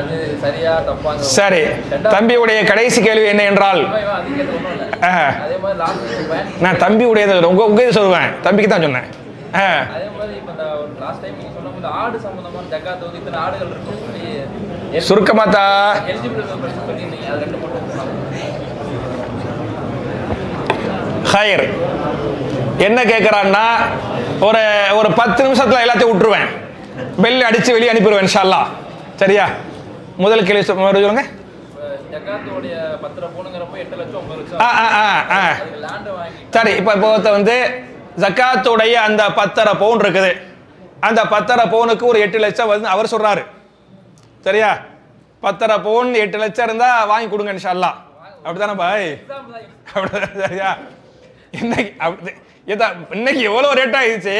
அது சரியா தப்பா? சரி, தம்பியுடைய கடைசி கேள்வி என்ன என்றால், அதே மாதிரி லாஸ்ட் நான் தம்பியுடைய உங்க சொல்லுவேன், தம்பிக்கு தான் சொன்னேன். அதே மாதிரி இப்ப லாஸ்ட் டைம் நீங்க சொன்ன போது ஆடு சம்பந்தமான ஜகாத் வந்து இத்தனை ஆடுகள் இருக்குன்னு சொல்லி சுருக்கமாத்தா எலிஜிபிள் சொல்லியிருந்தீங்க. அது ரெண்டு மட்டும் ஹைர் என்ன கேட்குறான்னா, ஒரு 10 நிமிஷத்தில் எல்லாத்தையும் விட்டுருவேன், பெல் அடித்து வெளியே அனுப்பிடுவேன் இன்ஷா அல்லாஹ். சரியா? முதல் கேள்வி சொல்லுங்க. ஜகாத்தோடைய 10 பவுனுங்கிறப்போ 8 லட்சம் 9 லட்சம் லேண்ட் வாங்கி. சரி, இப்போ வந்து ஜகாத்தோடைய அந்த 10.5 பவுன் இருக்குது, அந்த 10.5 பவுனுக்கு ஒரு 8 லட்சம் வந்து அவர் சொல்றாரு. சரியா? 10.5 பவுன் 8 லட்சம் இருந்தா வாங்கி கொடுங்க இன்ஷா அல்லாஹ். அப்படித்தானே பாய்? அப்படிதான். சரியா? இன்னைக்கு எவ்வளவு ரேட் ஆயிடுச்சு?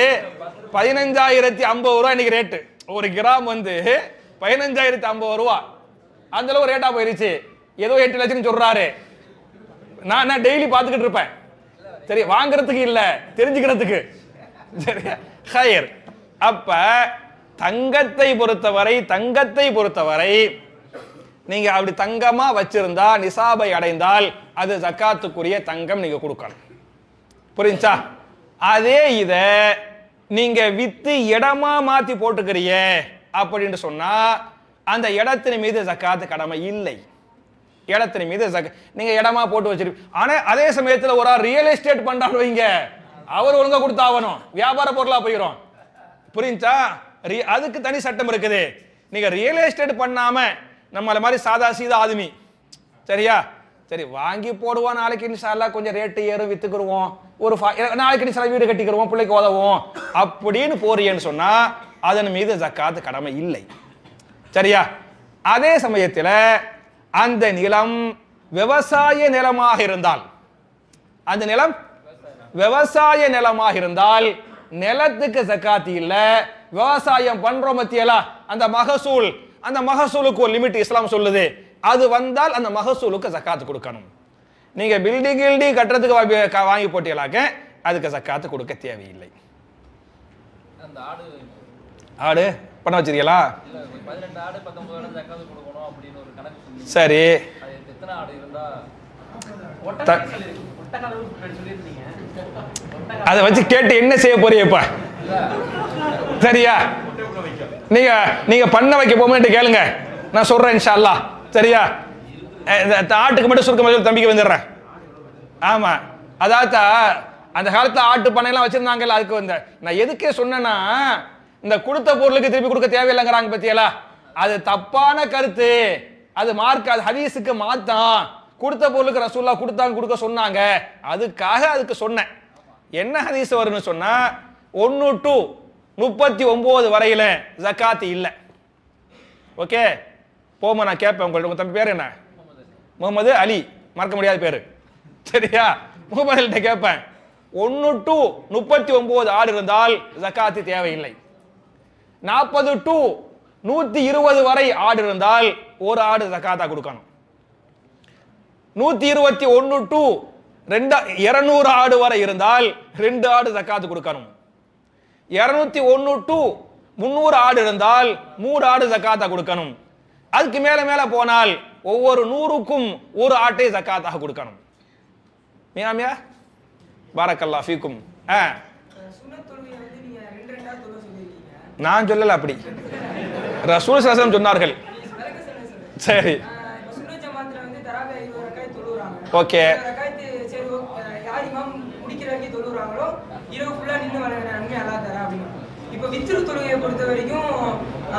15,050 ரூபா இன்னைக்கு ரேட்டு. ஒரு கிராம் வந்து 15,050 ரூபா. அந்த அளவு ரேட்டா போயிருச்சு. ஏதோ 8 லட்சம் சொல்றாரு. நான் டெய்லி பார்த்துக்கிட்டு இருப்பேன். சரி, வாங்குறதுக்கு இல்ல, தெரிஞ்சுக்கிறதுக்கு. சரியா? ஹைர். அப்ப தங்கத்தை பொறுத்தவரை நீங்க அப்படி தங்கமா வச்சிருந்தா, நிசாபை அடைந்தால் அது ஜக்காத்துக்குரிய தங்கம் நீங்க கொடுக்கணும். புரிஞ்சா? அதே இத நீங்க வித்து இடமா மாத்தி போட்டுக்கிறீங்க அப்படின்னு சொன்னா அந்த இடத்தின் மீது ஜக்காத்து கடமை இல்லை. இடத்தின் மீது நீங்க இடமா போட்டு வச்சிருப்பீங்க. ஆனா அதே சமயத்துல ஒரு ரியல் எஸ்டேட் பண்றான்னு வைங்க, அவர் ஒழுங்கா கொடுத்தாகணும், வியாபார பொருளா போயிடும். புரிஞ்சா? அதுக்கு தனி சட்டம் இருக்குது. நீங்க ரியல் எஸ்டேட் பண்ணாம நம்மள மாதிரி சாதா சீதா ஆதுமி, சரியா? சரி, வாங்கி போடுவோம், நாளைக்கு இன்ஷா அல்லாஹ் கொஞ்சம் ரேட்டு ஏறும், வித்துக்குருவோம், ஒரு நாளைக்கு இன்ஷா அல்லாஹ் வீடு கட்டிக்கிறோம், பிள்ளைக்கு உதவும் அப்படின்னு போறியன்னு சொன்னா அதன் மீது ஜக்காத் கடமை இல்லை. சரியா? அதே சமயத்தில் அந்த நிலம் விவசாய நிலமாக இருந்தால், அந்த நிலம் விவசாய நிலமாக இருந்தால் நிலத்துக்கு ஜக்காத் இல்ல. விவசாயம் பண்றோம் மத்தியலா, அந்த மகசூலுக்கு ஒரு லிமிட் இஸ்லாம் சொல்லுது. அது வந்தால் அந்த மகசூலுக்கு ஜக்காத் கொடுக்கணும். நீங்க பில்டிங் கட்டுறதுக்கு வாங்கி போட்டீங்களாக்க அதுக்கு ஜக்காத் கொடுக்க தேவையில்லை. அந்த ஆடு பண்ண வச்சிருக்கீங்களா? 18 ஆடு 19 ஆடு ஜக்காத் கொடுக்கணும் அப்படின்னு ஒரு கணக்கு சொல்லி. சரி, அது எத்தனை ஆடு இருந்தா அதை வச்சு கேட்டு என்ன செய்ய போறீங்க? சரியா? நீங்க பண்ண வைக்க போகும்போது கேளுங்க, நான் சொல்றேன் இன்ஷா அல்லாஹ். சரியா? ஆட்டுக்கு மட்டும் சுருக்கமாக தம்பிக்கு வந்துடுறேன். ஆமா, அதாவது அந்த காலத்துல ஆட்டு பண்ணையெல்லாம் வச்சிருந்தாங்கல்ல, அதுக்கு வந்து நான் எதுக்கே சொன்னேன்னா, இந்த கொடுத்த பொருளுக்கு திருப்பி கொடுக்க தேவையில்லைங்கிறாங்க பத்தியலா, அது தப்பான கருத்து. அது மார்க், அது ஹதீஸுக்கு மாத்தான். கொடுத்த பொருளுக்கு ரசூலுல்லாஹ் கொடுக்க சொன்னாங்க, அதுக்கு சொன்னேன். என்ன ஹதீஸ் வரும்னு சொன்னா 1 to 39 வரையில ஜக்காத் இல்ல. ஓகே, போமா நான் கேட்பேன் உங்கள்ட்ட, உங்க தம்பி பேர் என்ன? முகமது அலி, மறக்க முடியாத பேரு. சரியா? முகமது அலிட்ட கேட்பேன், 1 to 39 ஆடு இருந்தால் ஜக்காத்து தேவையில்லை. 40 to 120 வரை ஆடு இருந்தால் ஒரு ஆடு ஜக்காத்தா கொடுக்கணும். 121 to 200 ஆடு வரை இருந்தால் 2 ஆடு ஜக்காத்து கொடுக்கணும். 201 to 300 ஆடு இருந்தால் 3 ஆடு ஜக்காத்தா கொடுக்கணும். அதுக்கு மேல போனால் ஒவ்வொரு 100க்கும் ஒரு ஆட்டை ஜக்காத்தாக கொடுக்கணும். மீனாமியா பாரக்கல்லாஹ் ஃபீக்கும். நான் சொல்லல, அப்படி ரசூல் ஸல்லல்லாஹு அலைஹி வஸல்லம் சொன்னார்கள். சரி ஓகே. இப்ப வித்ரு தொழுகையை பொறுத்த வரைக்கும்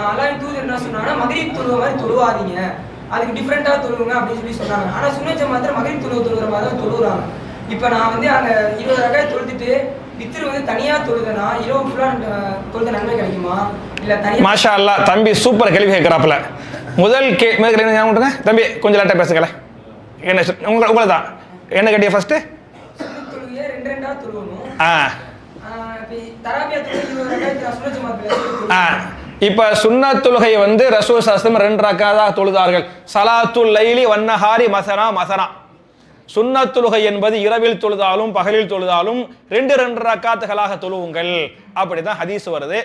அல்லாஹ்வின் தூதர் என்ன சொன்னாங்கன்னா மக்ரிப் தொழுகை மாதிரி தொழுவாதீங்க, அதுக்கு டிஃபரெண்டா தொழுவுங்க அப்படின்னு சொல்லி சொன்னாங்க. ஆனா சுன்னத் ஜமாத்ல மக்ரிப் தொழுகிற மாதிரி தான் தொழுகிறாங்க. இப்ப நான் வந்து அங்க 20 ரக்காத் தொழுதுட்டு வித்ரு வந்து தனியா தொழுதனா இரவு ஃபுல்லா தொழுத நன்மை கிடைக்குமா இல்ல தனியா? மாஷா அல்லாஹ், தம்பி சூப்பர் கேள்வி கேட்கறாப்ல. முதல் தம்பி கொஞ்சம் லேட்டா பேசுங்களே. என்ன உங்களை தான் என்ன கேட்டிய ஃபர்ஸ்ட்? சுன்னத் தொழுகையை 2 தொழுவணும். இப்ப சுன்னத் தொழுகை வந்து ரசூல் ஸல்லல்லாஹு அலைஹி வஸல்லம் 2 ரக்காத்தாக தொழுதார்கள். ஸலாத்துல் லைலி வன்னஹாரி மஸனா மஸனா. சுன்னத் தொழுகை என்பது இரவில் தொழுதாலும் பகலில் தொழுதாலும் 2 ரக்காத்துகளாக தொழுவுங்கள், அப்படிதான் ஹதீஸ் வருது.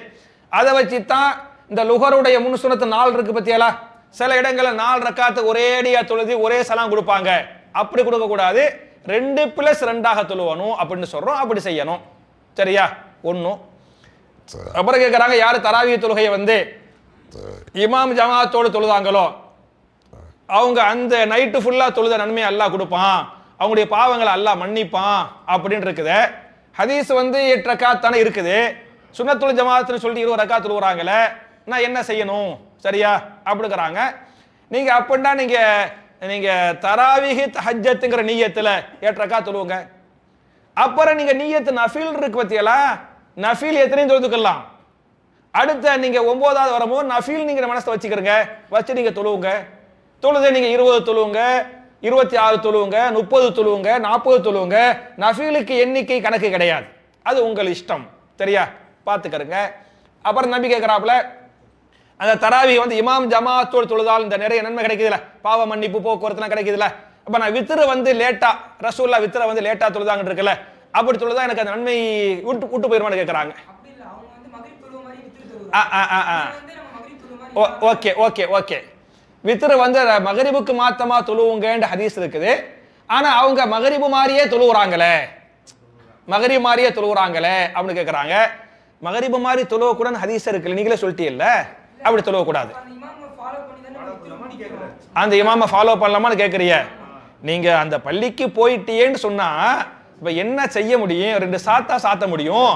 அதை வச்சு தான் இந்த லுஹருடைய முன் சுன்னத்து 4 இருக்கு பத்தியாலா. சில இடங்கள்ல 4 ரக்காத்து ஒரேடியா தொழுது ஒரே சலாம் கொடுப்பாங்க. அப்படி கொடுக்க கூடாது, 2+2 தொழுவணும் அப்படின்னு சொல்றோம். அப்படி செய்யணும். சரியா? ஒன்றும். அப்புறம் கேட்குறாங்க, யார் தராவி தொழுகையை வந்து இமாம் ஜமாத்தோடு தொழுதாங்களோ அவங்க அந்த நைட்டு ஃபுல்லாக தொழுத நன்மையை அல்லாஹ் கொடுப்பான், அவங்களுடைய பாவங்களை அல்லாஹ் மன்னிப்பான் அப்படின்னு இருக்குது. ஹதீஸ் வந்து 8 ரக்காத் தானே இருக்குது. சுன்னத்துல் ஜமாத்துன்னு சொல்லிட்டு 20 ரக்காத் தொழுகிறாங்களே, நான் என்ன செய்யணும்? சரியா? அப்படிங்கிறாங்க. நீங்க அப்படின்னா நீங்க தராவிஹ் தஹஜ்ஜத்துங்கிற நிய்யத்துல 8 ரக்காத் தொழுவுங்க. அப்புறம் நீங்க நிய்யத்து நஃபில் இருக்கு பத்தியலா, நஃபில் எத்தனையும் தொழுதுக்கலாம். அடுத்த நீங்க 9வது வரும்போது நஃபில் நீங்க மனசுல வச்சுக்கிறங்க, வச்சு நீங்க தொழுவுங்க. தொழுது நீங்க 20 தொழுவுங்க, 26 தொழுவுங்க, 30 தொழுவுங்க, 40 தொழுவுங்க. நஃபிலுக்கு எண்ணிக்கை கணக்கு கிடையாது, அது உங்கள் இஷ்டம். சரியா? பார்த்துக்கிறங்க. அப்புறம் நம்பி கேட்கிறாப்புல, அந்த தராவி வந்து இமாம் ஜமாத்தோடு தொழுதால் இந்த நிறைய நன்மை கிடைக்குதுல, பாவ மன்னிப்பு போக்குவரத்துலாம் கிடைக்குதுல. அப்ப நான் வித்ரு வந்து லேட்டா, ரசூலுல்லாஹ் வித்ர வந்து லேட்டா தொழுதாங்கன்னு இருக்குல்ல, அப்படி தொழுதா எனக்கு அந்த நன்மை விட்டு போயிருமான்னு கேட்கறாங்க. Okay okay okay. வித்ரு வந்து மகரிபுக்கு மாத்தமா தொழுவுங்கன்ற ஹதீஸ் இருக்குது. ஆனா அவங்க மகரிபு மாதிரியே தொழுவுறாங்களே, மகரிபு மாதிரியே தொழுவுறாங்களே அப்படின்னு கேட்கறாங்க. மகரிபு மாதிரி தொழுவ கூட ஹதீஸ் இருக்குல்ல, நீங்களே சொல்லிட்டீல்ல, அப்படி தொழுவ கூடாது. அந்த இமாம ஃபாலோ பண்ணலாமான்னு கேட்கறிய. நீங்க அந்த பள்ளிக்கு போயிட்டேன்னு சொன்னா இப்ப என்ன செய்ய முடியும்? 2 சாத்த முடியும்,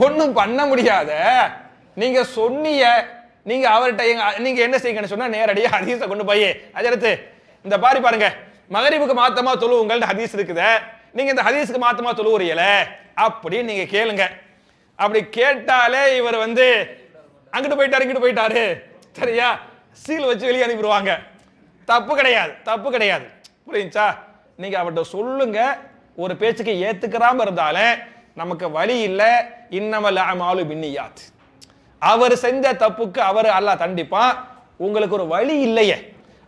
ஒன்னும் பண்ண முடியாத. நீங்க சொன்னீங்க, நீங்க அவர்கிட்ட நீங்க என்ன செய்யுங்கன்னு சொன்னா நேரடியா ஹதீஸை கொண்டு போய் அஜரத்து இந்த பாருங்க மகரிபுக்கு மாத்தமா தொழுவுங்கள் ஹதீஸ் இருக்குது, நீங்க இந்த ஹதீஸுக்கு மாத்தமா தொழுவுறீல அப்படின்னு நீங்க கேளுங்க. அப்படி கேட்டாலே இவர் வந்து அங்கிட்டு போயிட்டாரு இங்கிட்டு போயிட்டாரு, சரியா, சீல் வச்சு வெளியே அனுப்பிடுவாங்க. தப்பு கிடையாது, தப்பு கிடையாது. புரியுச்சா? நீங்க அவர்கிட்ட சொல்லுங்க. ஒரு பேச்சுக்கு ஏத்துக்கிறாம இருந்தாலும் நமக்கு வழி இல்லை. இன்னமல் அமாலு பின்னியாத். அவர் செஞ்ச தப்புக்கு அவர் அல்லாஹ் தண்டிப்பான். உங்களுக்கு ஒரு வழி இல்லையே.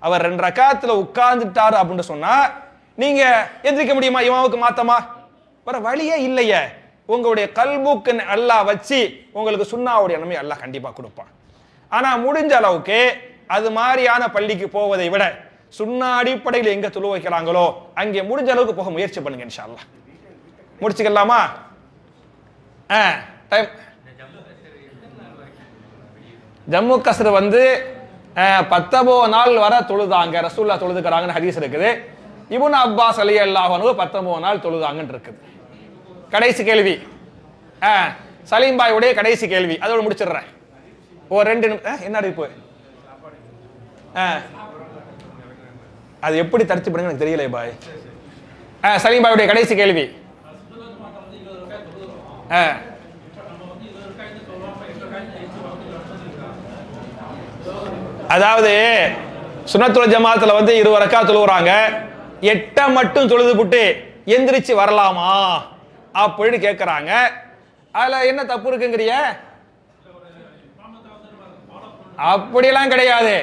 அவர் 2 ரக்காத்துல உட்கார்ந்துட்டாரு அப்படின்னு சொன்னா நீங்க எந்திரிக்க முடியுமா? இமாமுக்கு மாத்தமா வர வழியே இல்லையே. உங்களுடைய கல்புக்கு அல்லாஹ் வச்சு உங்களுக்கு சுன்னாவுடைய நன்மை அல்லாஹ் கண்டிப்பா கொடுப்பான். ஆனா முடிஞ்ச அளவுக்கு அது மாதிரியான பள்ளிக்கு போவதை விட சுன்னா அடிப்படையில் எங்க தொழு வைக்கிறாங்களோ அங்கே முடிஞ்ச அளவுக்கு போக முயற்சி பண்ணுங்க. இன்ஷா அல்லாஹ் முடிச்சுக்கலாமா? டைம். ஜம்மு கஸ்ர் வந்து 19 நாள் வர தொழுதாங்க, ரசூலுல்லாஹ் தொழுதுக்கிறாங்கன்னு ஹதீஸ் இருக்குது. இப்னு அப்பாஸ் ரலியல்லாஹு அன்ஹு 19 நாள் தொழுதாங்கன்னு இருக்குது. கடைசி கேள்வி, சலீம் பாய் உடைய கடைசி கேள்வி, அதோட முடிச்சிடுறேன். ஒரு 2 நிமிஷம். என்ன அறிவிப்பு? அது எப்படி தடுத்து பண்ணுங்க எனக்கு தெரியல பாய். சலீம் பாய் உடைய கடைசி கேள்வி. அதாவது சுன்னத்துல் ஜமாத்துல வந்து 20 ரக்காத் தொழுவுறாங்க, 8 மட்டும் தொழுது விட்டு எந்திரிச்சு வரலாமா அப்படின்னு கேட்கறாங்க. அதுல என்ன தப்பு இருக்குங்கிறிய? அப்படியெல்லாம் கிடையாது.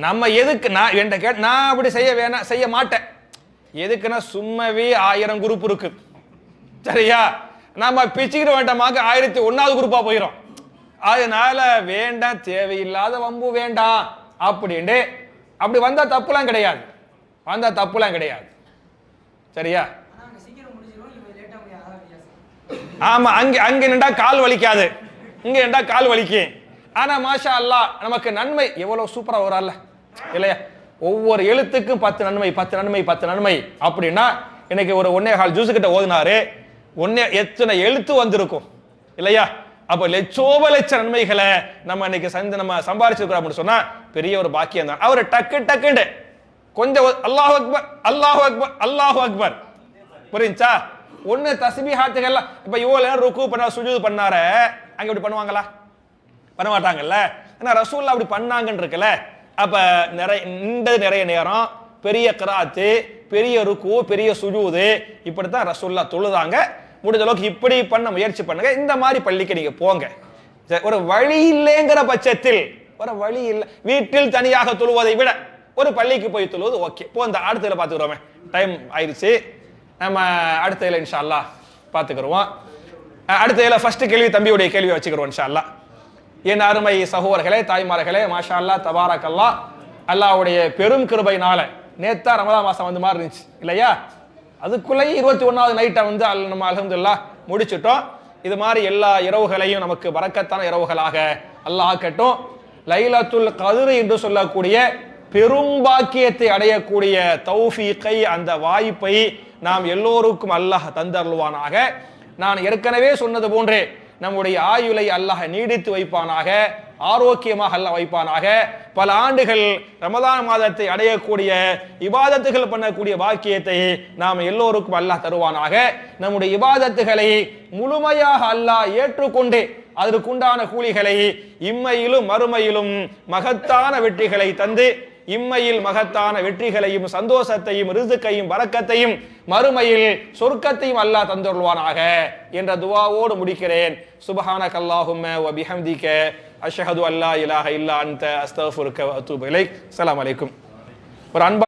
நம்ம எதுக்கு நான் அப்படி செய்ய மாட்டேன். எதுக்குன்னா சும்மாவே 1000 குரூப் இருக்கு, சரியா? நம்ம பிச்சுக்கிட்டு வேண்டாமாக்க 1001வது குரூப்பா போயிடும். அதனால வேண்டாம், தேவையில்லாத வம்பு வேண்டாம் அப்படின்னு அப்படி வந்தா தப்புலாம் கிடையாது, வந்தா தப்புலாம் கிடையாது. சரியா? ஆமா, அங்க நின்றா கால் வலிக்காது, இங்க நின்றா கால் வலிக்கும். ஆனா மாஷா அல்லாஹ் நமக்கு நன்மை எவ்வளவு சூப்பரா வரல இல்லையா? ஒவ்வொரு எழுத்துக்கும் 10 நன்மை 10 நன்மை 10 நன்மை அப்படின்னா இன்னைக்கு ஒரு 1.25 ஜூஸ் கிட்ட ஓதினாரு, எத்தனை எழுத்து வந்திருக்கும் இல்லையா? அப்ப லட்சோப லட்ச நன்மைகளை நம்ம இன்னைக்கு நம்ம சம்பாரிச்சிருக்கிறோம் அப்படின்னு சொன்னா பெரிய ஒரு பாக்கியம் தான். அவர் டக்குன்னு கொஞ்சம் அல்லாஹ் அக்பர் அல்லாஹ் அக்பர் அல்லாஹ் அக்பர் புரிஞ்சா? ஒண்ணு தஸ்பீஹாத்துகள். இப்ப இவ்வளவு ருக்கு பண்ண சுஜூத் பண்ணார, அங்க இப்படி பண்ணுவாங்களா? பண்ண மாட்டாங்கல்ல. ஏன்னா ரசூலுல்லாஹ் அப்படி பண்ணாங்கன்னு இருக்குல்ல. அப்ப நிறைய நேரம் பெரிய கிராத்து, பெரிய ருக்கு, பெரிய சுஜூது, இப்படித்தான் ரசூலுல்லாஹ் தொழுதாங்க. முடிஞ்ச அளவுக்கு இப்படி பண்ண முயற்சி பண்ணுங்க. இந்த மாதிரி பள்ளிக்கு நீங்க போங்க. ஒரு வழி இல்லைங்கிற பட்சத்தில், ஒரு வழி இல்லை, வீட்டில் தனியாக தொழுவதை விட ஒரு பள்ளிக்கு போய் தொழுவது ஓகே. இப்போ இந்த அடுத்ததுல பாத்துக்கிறோமே, டைம் ஆயிடுச்சு, நம்ம அடுத்ததுல இன்ஷா அல்லாஹ் பாத்துக்கிறோம். அடுத்ததுல ஃபர்ஸ்ட் கேள்வி தம்பியுடைய கேள்வி வச்சுக்கிறோம் இன்ஷா அல்லாஹ். என் அருமை சகோதரர்களே, தாய்மார்களே, மாஷா அல்லாஹ் தபாரக் அல்லாஹ், அல்லாஹ்வுடைய பெரும் கிருபையினால நேத்தா ரமலான் மாசம் வந்து மாதிரி இருந்துச்சு இல்லையா? அதுக்குள்ளேயே 21வது நைட்டை வந்து நம்ம அல்ஹம்துலில்லாஹ் முடிச்சிட்டோம். இது மாதிரி எல்லா இரவுகளையும் நமக்கு பரக்கத்தான இரவுகளாக அல்லாஹ் ஆக்கட்டும். லைலத்துல் கத்ர் என்று சொல்லக்கூடிய பெரும் பாக்கியத்தை அடையக்கூடிய தௌஃபீகை, அந்த வாய்ப்பை நாம் எல்லோருக்கும் அல்லாஹ் தந்தருள்வானாக. நான் ஏற்கனவே சொன்னது போன்றே நம்முடைய ஆயுளை அல்லாஹ் நீடித்து வைப்பானாக, ஆரோக்கியமாக அல்லாஹ் வைப்பானாக. பல ஆண்டுகள் ரமதான் மாதத்தை அடையக்கூடிய இபாதத்துகள் பண்ணக்கூடிய பாக்கியத்தை நாம் எல்லோருக்கும் அல்லாஹ் தருவானாக. நம்முடைய இபாதத்துகளை முழுமையாக அல்லாஹ் ஏற்றுக்கொண்டு அதற்குண்டான கூலிகளை இம்மையிலும் மறுமையிலும் மகத்தான வெற்றிகளை தந்து, இம்மையில் மகத்தான வெற்றிகளையும் சந்தோஷத்தையும் ரிஸ்கையும் பரக்கத்தையும் மறுமையில் சொர்க்கத்தையும் அல்லாஹ் தந்தருள்வானாக என்ற துஆவோடு முடிக்கிறேன். சுப்ஹானக அல்லாஹும்ம வ பிஹம்திக அஷ்ஹது அல்லா இலாஹ இல்லா அன்த அஸ்தக்ஃபிருக வ அத்தூபு இலைக். அஸ்ஸலாமு அலைக்கும். ஒரு அன்பா